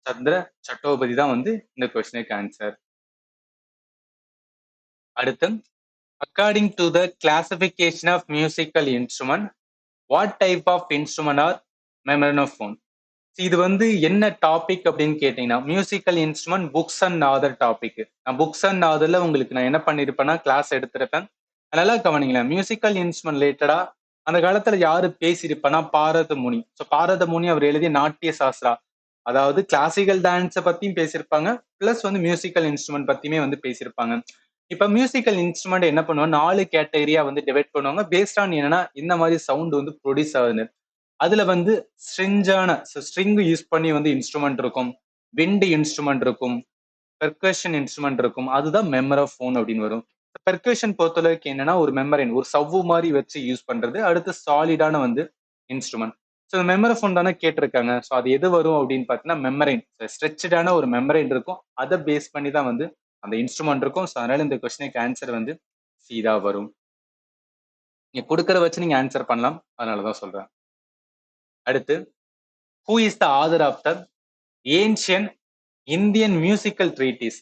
சந்திர சட்டோபதி தான் வந்து இந்த கொஸ்டினுக்கு ஆன்சர். அடுத்து, according to the classification of musical instrument, what type of instrument are membranophone? இது வந்து என்ன டாபிக் அப்படின்னு கேட்டீங்கன்னா musical instrument books and author topic. நான் புக்ஸ் அண்ட் ஆதர்ல உங்களுக்கு நான் என்ன பண்ணிருப்பேன்னா கிளாஸ் எடுத்திருப்பேன். அதனால கவனிங்களேன். மியூசிக்கல் இன்ஸ்ட்ருமெண்ட் ரிலேட்டடா அந்த காலத்துல யாரு பேசியிருப்பேன்னா பாரத முனி. ஸோ பாரத முனி அவர் எழுதிய நாட்டிய சாஸ்திரா, அதாவது கிளாசிக்கல் டான்ஸை பத்தியும் பேசியிருப்பாங்க. பிளஸ் வந்து மியூசிக்கல் இன்ஸ்ட்ருமெண்ட் பத்தியுமே வந்து பேசியிருப்பாங்க. இப்ப மியூசிக்கல் இன்ஸ்ட்ருமெண்ட் என்ன பண்ணுவோம், 4 கேட்டகரியா வந்து டிவைட் பண்ணுவாங்க. பேஸ்ட் ஆன் என்னன்னா இந்த மாதிரி சவுண்ட் வந்து ப்ரொடியூஸ் ஆகுது. அதுல வந்து ஸ்ட்ரிங் யூஸ் பண்ணி வந்து இன்ஸ்ட்ருமெண்ட் இருக்கும், விண்ட் இன்ஸ்ட்ருமெண்ட் இருக்கும், பெர்கஷன் இன்ஸ்ட்ருமெண்ட் இருக்கும். அதுதான் மெமரோஃபோன் அப்படின்னு வரும். பெர்கஷன் பொறுத்தளவுக்கு என்னன்னா ஒரு மெமரின் ஒரு சவ்வு மாதிரி வச்சு யூஸ் பண்றது. அடுத்து சாலிடான வந்து இன்ஸ்ட்ருமெண்ட். ஸோ மெமரோஃபோன் தானே கேட்டிருக்காங்க. ஸோ அது எது வரும் அப்படின்னு பார்த்தீங்கன்னா மெமரைன். ஸ்ட்ரெச்சான ஒரு மெமரைன் இருக்கும். அதை பேஸ் பண்ணி தான் வந்து அந்த இன்ஸ்ட்ருமெண்ட் இருக்கும். ஸோ அதனால இந்த கொஸ்டினுக்கு ஆன்சர் வந்து சீதா வரும். நீங்க கொடுக்கற வச்சு நீங்க ஆன்சர் பண்ணலாம். அதனாலதான் சொல்றேன். அடுத்து, who is the author of the ancient Indian musical treatise?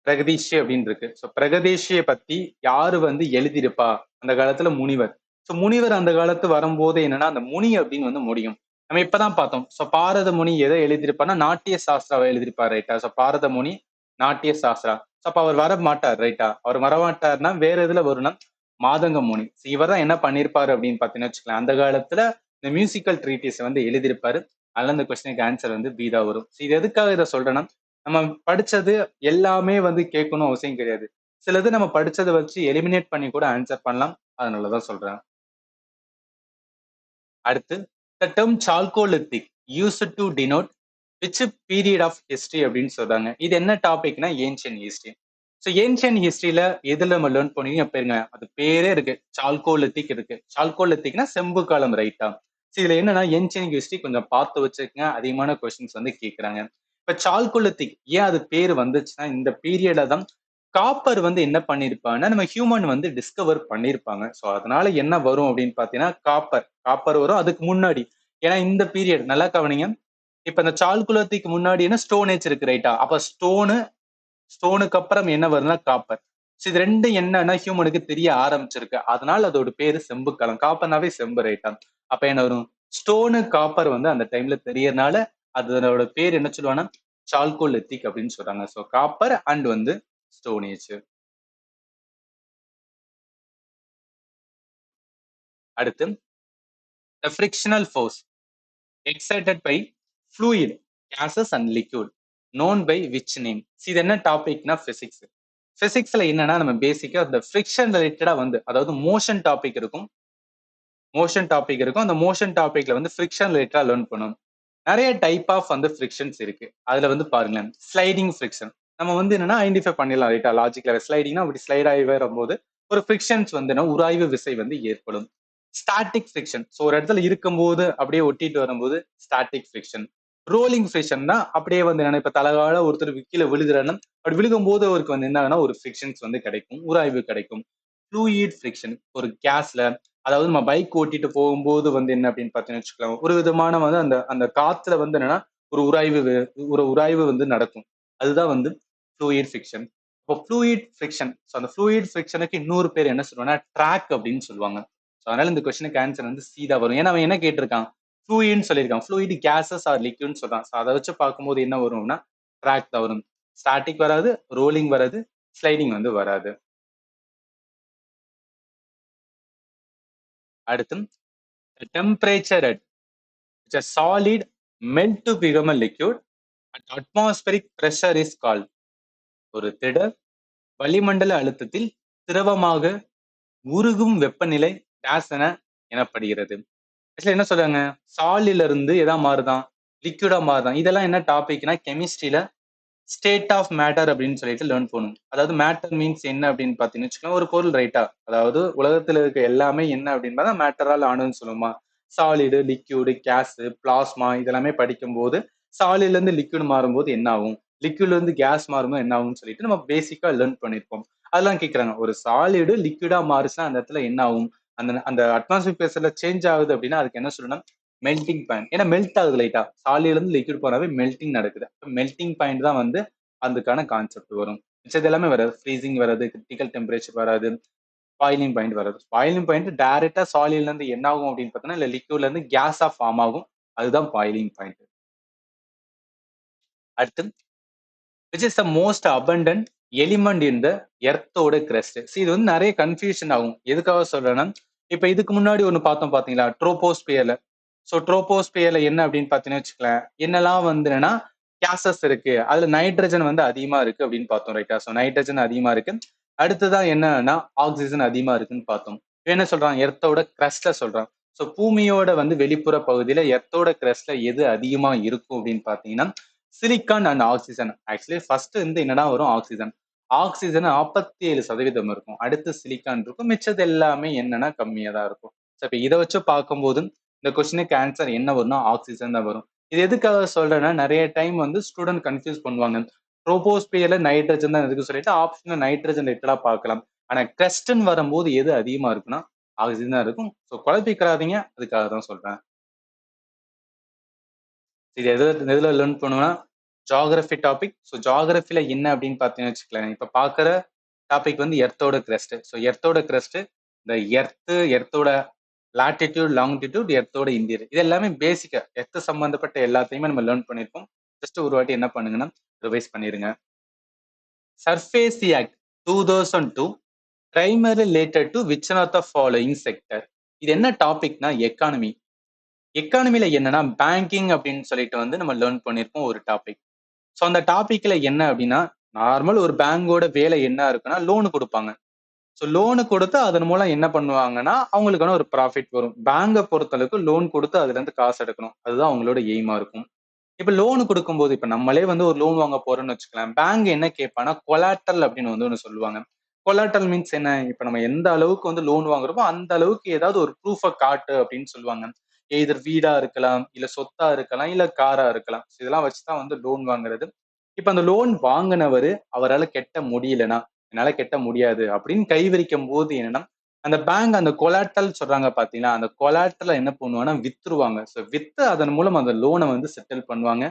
Brihaddeshi அப்படின்னு இருக்கு. ஸோ பிரகதீஷியை பத்தி யாரு வந்து எழுதியிருப்பா? அந்த காலத்துல முனிவர். ஸோ முனிவர் அந்த காலத்து வரும்போது என்னன்னா அந்த முனி அப்படின்னு வந்து முடியும். நம்ம இப்பதான் பார்த்தோம். ஸோ பாரத முனி எதை எழுதியிருப்பார்னா நாட்டிய சாஸ்திராவை எழுதியிருப்பார், ரைட்டா? ஸோ பாரத முனி நாட்டிய சாஸ்திரா. ஸோ அப்ப அவர் வர மாட்டார், ரைட்டா? அவர் வரமாட்டார்னா வேற எதுல வரும்னா மாதங்க முனி. இவர் தான் என்ன பண்ணிருப்பாரு அப்படின்னு பாத்தீங்கன்னா வச்சுக்கலாம், அந்த காலத்துல இந்த மியூசிக்கல் ட்ரீட்டிஸ் வந்து எழுதியிருப்பாரு. அதனால இந்த கொஸ்டினுக்கு ஆன்சர் வந்து பீதா வரும். இது எதுக்காக இதை சொல்றேன்னா நம்ம படிச்சது எல்லாமே வந்து கேட்கணும் அவசியம் கிடையாது. சிலது நம்ம படிச்சதை வச்சு எலிமினேட் பண்ணி கூட ஆன்சர் பண்ணலாம். அதனாலதான் சொல்றேன். அடுத்து, the term chalcolithic used to denote which period of history அப்படின்னு சொல்றாங்க. இது என்ன டாபிக்னா ஏன்ஷியன் ஹிஸ்டரி. ஸோ ஏன்ஷியன் ஹிஸ்டரியில எதுல நம்ம லேர்ன் பண்ணீங்க பாருங்க, அது பேரே இருக்கு, சால்கோலித்திக் இருக்கு. சால்கோலித்திக்னா செம்பு காலம், ரைட்டா? இதுல என்னன்னா ஏன்ஷியன் ஹிஸ்டரி கொஞ்சம் பார்த்து வச்சுக்கங்க. அதிகமான கொஸ்டின்ஸ் வந்து கேட்கறாங்க. இப்ப சால்கோலித்திக் ஏன் அது பேர் வந்துச்சுன்னா இந்த பீரியட்ல தான் காப்பர் வந்து என்ன பண்ணிருப்பாங்கன்னா நம்ம ஹியூமன் வந்து டிஸ்கவர் பண்ணிருப்பாங்க. ஸோ அதனால என்ன வரும் அப்படின்னு பாத்தீங்கன்னா காப்பர் காப்பர் வரும் அதுக்கு முன்னாடி. ஏன்னா இந்த பீரியட் நல்லா கவனிங்க. இப்ப இந்த சால்குலத்துக்கு முன்னாடி என்ன ஸ்டோன் ஏஜ் இருக்கு, ரைட்டா? அப்ப ஸ்டோனுக்கு அப்புறம் என்ன வருதுன்னா காப்பர். இது ரெண்டும் என்னன்னா ஹியூமனுக்கு தெரிய ஆரம்பிச்சிருக்கு. அதனால அதோட பேரு செம்பு காலம். காப்பர்னாவே செம்பு, ரைட்டா? அப்ப என்ன வரும், ஸ்டோனு காப்பர் வந்து அந்த டைம்ல தெரியறனால அதோட பேர் என்ன சொல்லுவாங்கன்னா சால்கோலித்திக் அப்படின்னு சொல்றாங்க. ஸோ காப்பர் அண்ட் வந்து ஸ்டோன் ஏஜ். அடுத்து, the frictional force exerted by fluid gases and liquid known by which name? இது என்ன டாபிக்னா பிசிக்ஸ். பிசிக்ஸ்ல என்னன்னா நம்ம பேசிக்கா இந்த ஃபிரிக்ஷன் ரிலேட்டடா வந்து அதாவது மோஷன் டாபிக் இருக்கும். அந்த மோஷன் டாபிக்ல வந்து ஃபிரிக்ஷன் ரிலேட்டடா லேர்ன் பண்ணணும். நிறைய டைப் ஆஃப் வந்து ஃபிரிக்ஷன்ஸ் இருக்கு. அதுல வந்து பாருங்களேன், ஸ்லைடிங் ஃபிரிக்ஷன் நம்ம வந்து என்னன்னா ஐடென்டிஃபை பண்ணிடலாம், ரைட்டா? லாஜிக்ல ஸ்லைடிங்னா அப்படி ஸ்லைட் ஆகி வரும்போது ஒரு ஃபிரிக்ஷன்ஸ் வந்து உராய்வு விசை வந்து ஏற்படும். ஸ்டாட்டிக் ஃபிரிக்ஷன், ஸோ ஒரு இடத்துல இருக்கும்போது அப்படியே ஒட்டிட்டு வரும்போது ஸ்டாட்டிக் ஃபிரிக்ஷன். ரோலிங் ஃபிரிக்ஷன் தான் அப்படியே வந்து என்ன, இப்ப தலகால ஒருத்தர் கீழே விழுதுறன்னா அப்படி விழுகும் போது அவருக்கு வந்து என்ன ஆகுனா ஒரு ஃபிரிக்ஷன்ஸ் வந்து கிடைக்கும், உராய்வு கிடைக்கும். ஃப்ளூயிட் ஃபிரிக்ஷன் ஒரு கேஸ்ல, அதாவது நம்ம பைக் ஓட்டிட்டு போகும்போது வந்து என்ன அப்படின்னு பார்த்தீங்கன்னு வச்சுக்கலாம், ஒரு விதமான வந்து அந்த அந்த காத்துல வந்து என்னன்னா ஒரு உராய்வு வந்து நடக்கும். அதுதான் வந்து ஃப்ளூயிட் ஃபிரிக்ஷன். இப்போ ஃப்ளூயிட் ஃபிரிக்ஷன், ஸோ அந்த ஃப்ளூயிட் ஃபிரிக்ஷனுக்கு இன்னொரு பேர் என்ன சொல்லுவாங்கன்னா ட்ராக் அப்படின்னு சொல்லுவாங்க. ஸோ அதனால இந்த கொஸ்டினுக்கு ஆன்சர் வந்து சீதா வரும். ஏன்னா அவன் என்ன கேட்டிருக்கான், ஃப்ளூயிட்னு சொல்லியிருக்காங்க. ஃப்ளூயிட் கேஸஸ் ஆர் லிக்விட்னு சொல்றாங்க. ஸோ அதை வச்சு பார்க்கும்போது என்ன வரும்னா ட்ராக் தான் வரும். ஸ்டாட்டிக் வராது, ரோலிங் வராது, ஸ்லைடிங் வந்து வராது. அடுத்து temperature at which a solid melt to become a liquid at atmospheric pressure is called. ஒரு திட வளிமண்டல அழுத்தத்தில் திரவமாக உருகும் வெப்பநிலை டேஸ் என எனப்படுகிறது. ஆக்சுவலி என்ன சொல்றாங்க, சாலில இருந்து எதா மாறுதான், லிக்விடா மாறுதான். இதெல்லாம் என்ன டாபிக்னா கெமிஸ்ட்ரியில ஸ்டேட் ஆஃப் மேட்டர் அப்படின்னு சொல்லிட்டு லேர்ன் பண்ணும். அதாவது மேட்டர் மீன்ஸ் என்ன அப்படின்னு பாத்தீங்கன்னு வச்சுக்கோங்க, ஒரு பொருள் ரைட்டா, அதாவது உலகத்துல இருக்க எல்லாமே என்ன அப்படின்னு பார்த்தா மேட்டரால் ஆனதுன்னு சொல்லுமா. சாலிடு, லிக்யூடு, கேஸ், பிளாஸ்மா இதெல்லாமே படிக்கும் போது சாலிட்ல இருந்து லிக்விட் மாறும்போது என்ன ஆகும், லிக்விட்ல இருந்து கேஸ் மாறும்போது என்ன ஆகும்னு சொல்லிட்டு நம்ம பேசிக்கா லேர்ன் பண்ணிருப்போம். அதெல்லாம் கேட்கறாங்க, ஒரு சாலிடு லிக்விடா மாறுச்சுன்னா அந்த இடத்துல என்ன ஆகும், அந்த அந்த அட்மாஸ்பியர் பிரஷர்ல சேஞ்ச் ஆகுது அப்படின்னா அதுக்கு என்ன சொல்லணும், மெல்டிங் பாயிண்ட். ஏன்னா மெல்ட் ஆகுது லைட்டா, சாலிட்ல இருந்து லிக்விட் போனாவே மெல்டிங் நடக்குது. மெல்டிங் பாயிண்ட் தான் வந்து அதுக்கான கான்செப்ட் வரும். மிச்சது எல்லாமே வராது. ஃப்ரீசிங் வராது, கிரிட்டிக்கல் டெம்பரேச்சர் வராது, பாயிலிங் பாயிண்ட் வராது. பாயிலிங் பாயிண்ட் டைரக்டா சாலிட்ல இருந்து என்ன ஆகும் அப்படின்னு பார்த்தோம்னா, இல்ல லிக்விட்ல இருந்து கேஸா ஃபார்ம் ஆகும். அதுதான் பாயிலிங் பாயிண்ட். அடுத்து which is the most abundant element in the எர்த்தோட crust. இது வந்து நிறைய கன்ஃபியூஷன் ஆகும். எதுக்காக சொல்றேன்னா, இப்ப இதுக்கு முன்னாடி ஒண்ணு பார்த்தோம் பாத்தீங்களா, ட்ரோபோஸ்பியர்ல. ஸோ ட்ரோபோஸ்பியர்ல என்ன அப்படின்னு பாத்தீங்கன்னு வச்சுக்கலாம், என்னெல்லாம் வந்து என்னன்னா கேசஸ் இருக்கு, அதுல நைட்ரஜன் வந்து அதிகமா இருக்கு அப்படின்னு பார்த்தோம் ரைட்டா. ஸோ நைட்ரஜன் அதிகமா இருக்கு. அடுத்ததான் என்னன்னா ஆக்சிஜன் அதிகமா இருக்குன்னு பார்த்தோம். என்ன சொல்றான், எர்த்தோட கிரஸ்ட்ல சொல்றான். ஸோ பூமியோட வந்து வெளிப்புற பகுதியில எர்த்தோட கிரஸ்ட்ல எது அதிகமா இருக்கும் அப்படின்னு பாத்தீங்கன்னா silicon and oxygen. Actually first வந்து என்னடா வரும், ஆக்சிஜன். ஆக்சிஜன் 47% இருக்கும். அடுத்து சிலிக்கான் இருக்கும். மிச்சது எல்லாமே என்னன்னா கம்மியா தான் இருக்கும். ஸோ இப்ப இதை வச்சு பார்க்கும்போது இந்த கொஸ்டினுக்கு ஆன்சர் என்ன வரும்னா ஆக்சிஜன் தான் வரும். இது எதுக்காக சொல்றேன்னா, நிறைய டைம் வந்து ஸ்டூடெண்ட் கன்ஃபியூஸ் பண்ணுவாங்க. ட்ரோபோஸ்பியர்ல நைட்ரஜன் தான் இருக்கு சொல்லிட்டு ஆப்ஷன்ல நைட்ரஜன் ரிலேட்டடா பார்க்கலாம். ஆனா கிரஸ்ட்ன்னு வரும்போது எது அதிகமா இருக்குன்னா ஆக்சிஜன் தான் இருக்கும். ஸோ குழப்பிக்கிறாதீங்க, அதுக்காக தான் சொல்றேன். இது எதுல லேர்ன் பண்ணுவேன்னா ஜியாகிரபி டாபிக். ஸோ ஜியாகிரபில என்ன அப்படின்னு பார்த்தீங்கன்னு வச்சுக்கலாம், இப்ப பார்க்குற டாபிக் வந்து எர்த்தோட கிரஸ்ட். ஸோ எர்த்தோட கிரஸ்ட், இந்த எர்த்தோட லாட்டிடியூட், லாங்கிடியூட், எர்த்தோட இன்டீரியர், இது எல்லாமே பேசிக்கா எர்த் சம்பந்தப்பட்ட எல்லாத்தையுமே நம்ம லேர்ன் பண்ணிருப்போம். ஜஸ்ட் ஒரு வாட்டி என்ன பண்ணுங்கன்னா ரிவைஸ் பண்ணிருங்க. SARFAESI act 2002 primary related to which one of the following sector. இது என்ன டாபிக்னா எக்கானமி. எக்கானமில என்னன்னா பேங்கிங் அப்படின்னு சொல்லிட்டு வந்து நம்ம லேர்ன் பண்ணிருப்போம் ஒரு டாபிக். ஸோ அந்த டாபிக்ல என்ன அப்படின்னா, நார்மல் ஒரு பேங்கோட வேலை என்ன இருக்குன்னா லோன் கொடுப்பாங்க. ஸோ லோனு கொடுத்து அதன் மூலம் என்ன பண்ணுவாங்கன்னா அவங்களுக்கான ஒரு ப்ராஃபிட் வரும். பேங்கை பொறுத்தளவுக்கு லோன் கொடுத்து அதுல இருந்து காசு எடுக்கணும், அதுதான் அவங்களோட எய்மா இருக்கும். இப்ப லோன் கொடுக்கும்போது இப்ப நம்மளே வந்து ஒரு லோன் வாங்க போறோம்னு வச்சுக்கலாம், பேங்க் என்ன கேட்பானா கொலாட்டல் அப்படின்னு வந்து ஒண்ணு சொல்லுவாங்க. கொலாட்டல் மீன்ஸ் என்ன, இப்ப நம்ம எந்த அளவுக்கு வந்து லோன் வாங்குறோமோ அந்த அளவுக்கு ஏதாவது ஒரு ப்ரூஃப காட்டு அப்படின்னு சொல்லுவாங்க. எய்தர் வீடா இருக்கலாம், இல்ல சொத்தா இருக்கலாம், இல்ல காரா இருக்கலாம். இதெல்லாம் வச்சுதான் வந்து லோன் வாங்குறது. இப்ப அந்த லோன் வாங்கினவரு அவரால கெட்ட முடியலன்னா, என்னால கெட்ட முடியாது அப்படின்னு கைவிரிக்கும் போது என்னன்னா, அந்த பேங்க் அந்த கொலாட்டல் சொல்றாங்க பாத்தீங்களா, அந்த கொலாட்டல என்ன பண்ணுவாங்கன்னா வித்துருவாங்க. ஸோ வித்து அதன் மூலம் அந்த லோனை வந்து செட்டில் பண்ணுவாங்க.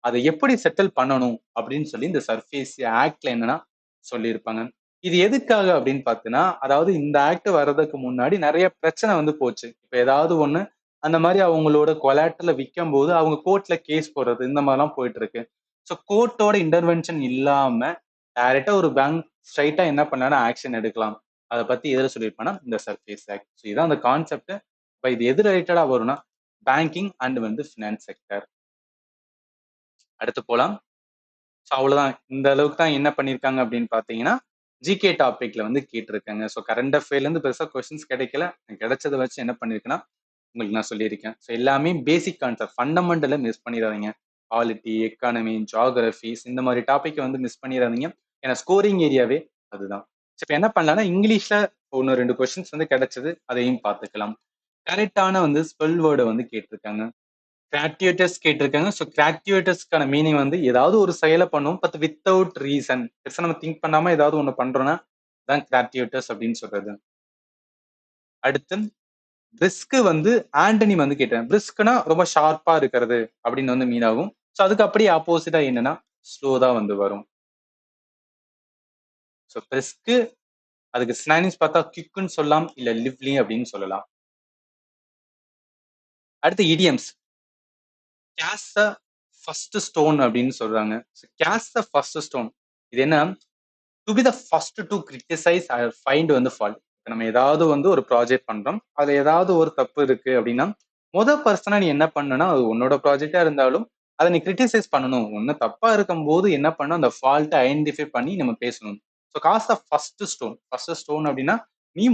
அதை எப்படி செட்டில் பண்ணணும் அப்படின்னு சொல்லி இந்த சர்ஃபேஸ் ஆக்ட்ல என்னன்னா சொல்லியிருப்பாங்க. இது எதுக்காக அப்படின்னு பார்த்தீங்கன்னா, அதாவது இந்த ஆக்ட் வர்றதுக்கு முன்னாடி நிறைய பிரச்சனை வந்து போச்சு. இப்ப ஏதாவது ஒண்ணு அந்த மாதிரி அவங்களோட கொலாட்டல விற்கும் போது அவங்க கோர்ட்ல கேஸ் போடுறது இந்த மாதிரிலாம் போயிட்டு இருக்கு. ஸோ கோர்ட்டோட இன்டர்வென்ஷன் இல்லாம டைரக்டா ஒரு பேங்க் ஸ்ட்ரைட்டா என்ன பண்ணா ஆக்ஷன் எடுக்கலாம். அதை பத்தி எதுல சொல்லியிருப்பாங்கன்னா இந்த சர்ஃபேஸ் ஆக்ட். ஸோ இதான் அந்த கான்செப்ட். இப்ப இது எது ரிலேட்டடா வரும்னா பேங்கிங் அண்ட் வந்து ஃபினான்ஸ் செக்டர். அடுத்து போலாம். ஸோ அவ்வளவுதான். இந்த அளவுக்கு தான் என்ன பண்ணியிருக்காங்க அப்படின்னு பார்த்தீங்கன்னா, ஜிகே டாபிக்ல வந்து கேட்டிருக்காங்க. ஸோ கரண்ட் அஃபேர்ல இருந்து பெருசா கொஸ்டின்ஸ் கிடைக்கல. கிடைச்சதை வச்சு என்ன பண்ணியிருக்கேன்னா, உங்களுக்கு நான் சொல்லியிருக்கேன். ஸோ எல்லாமே பேசிக் கான்செப்ட், ஃபண்டமெண்டல மிஸ் பண்ணிடாதீங்க. பாலிட்டி, எக்கானமி, ஜியோகிராபிஸ் இந்த மாதிரி டாபிக் வந்து மிஸ் பண்ணிடாதீங்க. ஏன்னா ஸ்கோரிங் ஏரியாவே அதுதான். ஸோ இப்போ என்ன பண்ணலாம்னா, இங்கிலீஷ்ல 1, 2 கொஸ்டின்ஸ் வந்து கிடைச்சது. அதையும் பார்த்துக்கலாம். கரெக்டான வந்து ஸ்பெல் வேர்டை வந்து கேட்டிருக்காங்க. கிராட்டியூட்டஸ் கேட்டிருக்காங்க. ஸோ கிராட்டியூட்டஸ்க்கான மீனிங் வந்து ஏதாவது ஒரு செயலை பண்ணுவோம், பட் வித்தவுட் ரீசன். பெருசா நம்ம திங்க் பண்ணாம ஏதாவது ஒண்ணு பண்றோம்னா தான் கிராட்டியூட்டஸ் அப்படின்னு சொல்றது. அடுத்து பிரிஸ்க் வந்து ஆண்டனி வந்து கேட்டேன். பிரிஸ்க்னா ரொம்ப ஷார்ப்பா இருக்கிறது அப்படின்னு வந்து மீன் ஆகும். ஸோ அதுக்கு அப்படியே ஆப்போசிட்டா என்னன்னா ஸ்லோ தான் வந்து வரும். ஸோ பிரிஸ்க் அதுக்கு சினானிம்ஸ் பார்த்தா குவிக்னு சொல்லலாம், இல்ல லிவ்லி அப்படின்னு சொல்லலாம். அடுத்து idioms. Cast the first stone அப்படின்னு சொல்றாங்க. கேஸ் த ஃபர்ஸ்ட் ஸ்டோன் இது என்ன? To be the first to criticize find வந்து ஃபால்ட். நம்ம ஏதாவது வந்து ஒரு ப்ராஜெக்ட் பண்றோம், அதுல ஏதாவது ஒரு தப்பு இருக்கு அப்படின்னா பர்சனா நீ என்ன பண்ணனா, அது உன்னோட ப்ராஜெக்டா இருந்தாலும் அதை நீ கிரிட்டிசைஸ் பண்ணணும். ஒண்ணு தப்பா இருக்கும் போது என்ன பண்ணணும், அந்த ஃபால்ட்டை ஐடென்டிஃபை பண்ணி நம்ம பேசணும். So cast the first stone அப்படின்னா நீ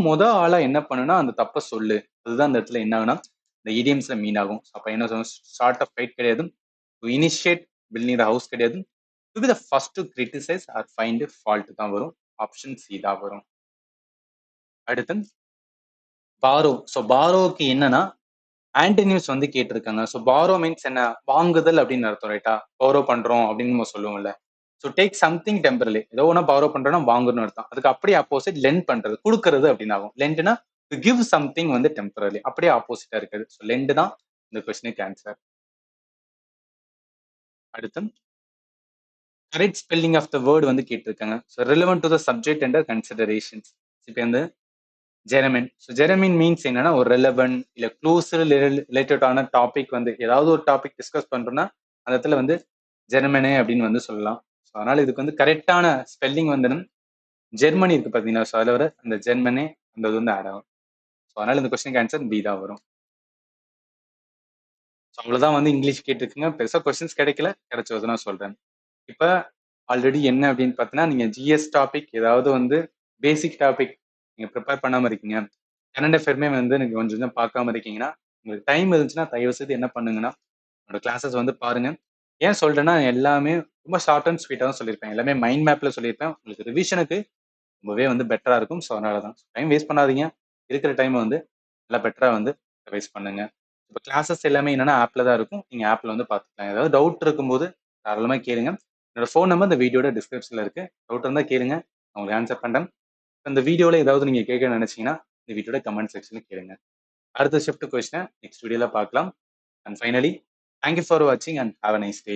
ஆளா என்ன பண்ணுனா அந்த தப்பை சொல்லு. அதுதான் அந்த இடத்துல என்ன ஆகுனா இந்த இடியம்ஸ்ல மீன் ஆகும். அப்ப என்ன சொல்லணும், ஸ்டார்ட் அ ஃபைட் கிடையாது, to initiate building the house கிடையாது, to be the first to criticise or find fault தான் வரும். ஆப்ஷன் சி தான் வரும். அடுத்து பாரோ. ஸோ பாரோவுக்கு என்னன்னா ஆன்டனியூஸ் வந்து கேட்டிருக்காங்க. ஸோ பாரோ மீன்ஸ் என்ன? வாங்குதல் அப்படின்னு அர்த்தம், ரைட்டா? பாரோ பண்றோம் அப்படின்னு நம்ம சொல்லுவோம்ல. ஸோ டேக் சம்திங் டெம்பரலி, ஏதோ ஒன்று பாரோ பண்றோம்னா வாங்கணும்னு அர்த்தம். அதுக்கு அப்படியே ஆப்போசிட் லெண்ட் பண்றது, கொடுக்கறது அப்படின்னு ஆகும். லெண்ட்னா டு கிவ் சம்திங் வந்து டெம்பரலி, அப்படியே ஆப்போசிட்டா இருக்குது. ஸோ லெண்ட் தான் இந்த கொஸ்டினுக்கு ஆன்சர். அடுத்து correct spelling of the word வந்து கேட்டிருக்காங்க. So relevant to the subject and considerations. இப்போ வந்து ஜெரமின். ஸோ ஜெரமின் மீன்ஸ் என்னன்னா ஒரு ரெலவென்ட் இல்ல க்ளோஸ் ரிலேட்டடான டாபிக் வந்து ஏதாவது ஒரு டாபிக் டிஸ்கஸ் பண்றோம்னா அந்த இடத்துல வந்து ஜெர்மனே அப்படின்னு வந்து சொல்லலாம். ஸோ அதனால இதுக்கு வந்து கரெக்டான ஸ்பெல்லிங் வந்து ஜெர்மனி இருக்கு பார்த்தீங்கன்னா, ஸோ அதில் வர அந்த ஜெர்மனே அந்த இது வந்து ஆட் ஆகும். ஸோ அதனால இந்த கொஸ்டினுக்கு ஆன்சர் பி தான் வரும். ஸோ அவ்வளோதான் வந்து இங்கிலீஷ் கேட்டிருக்குங்க. பெருசாக கொஸ்டின்ஸ் கிடைக்கல, கிடைச்சது நான் சொல்றேன். இப்போ ஆல்ரெடி என்ன அப்படின்னு பார்த்தீங்கன்னா, நீங்க ஜிஎஸ் டாபிக் ஏதாவது வந்து பேசிக் டாபிக் நீங்க ப்ரிப்பேர் பண்ணாம இருக்கீங்க, கரண்ட் அஃபேருமே வந்து நீங்க கொஞ்சம் கொஞ்சம் பார்க்காம இருக்கீங்கன்னா, உங்களுக்கு டைம் இருந்துச்சுன்னா தயவு செய்து என்ன பண்ணுங்கன்னா, என்னோட கிளாஸஸ் வந்து பாருங்க. ஏன் சொல்றேன்னா எல்லாமே ரொம்ப ஷார்ட் அண்ட் ஸ்வீட்டாக தான் சொல்லியிருப்பேன். எல்லாமே மைண்ட் மேப்ல சொல்லியிருப்பேன். உங்களுக்கு ரிவிஷனுக்கு ரொம்பவே வந்து பெட்டரா இருக்கும். ஸோ அதனால தான் டைம் வேஸ்ட் பண்ணாதீங்க. இருக்கிற டைம் வந்து நல்லா பெட்டரா வந்து ரிவைஸ் பண்ணுங்க. இப்போ கிளாஸஸ் எல்லாமே என்னன்னா ஆப்ல தான் இருக்கும். நீங்க ஆப்ல வந்து பார்த்துக்கலாம். ஏதாவது டவுட் இருக்கும்போது தாராளமா கேளுங்க. என்னோட ஃபோன் நம்பர் இந்த வீடியோட டிஸ்கிரிப்ஷன்ல இருக்கு. டவுட் இருந்தா கேளுங்க. நான் உங்களுக்கு ஆன்சர் பண்றேன். இந்த வீடியோல ஏதாவது நீங்க கேட்க நினைச்சீங்கன்னா இந்த வீடியோட கமெண்ட் செக்ஷன்ல கேளுங்க. அடுத்த ஷிஃப்ட் கொஸ்டினை நெக்ஸ்ட் வீடியோல பார்க்கலாம். அண்ட் ஃபைனலி தேங்க்யூ ஃபார் வாட்சிங் and have a nice day.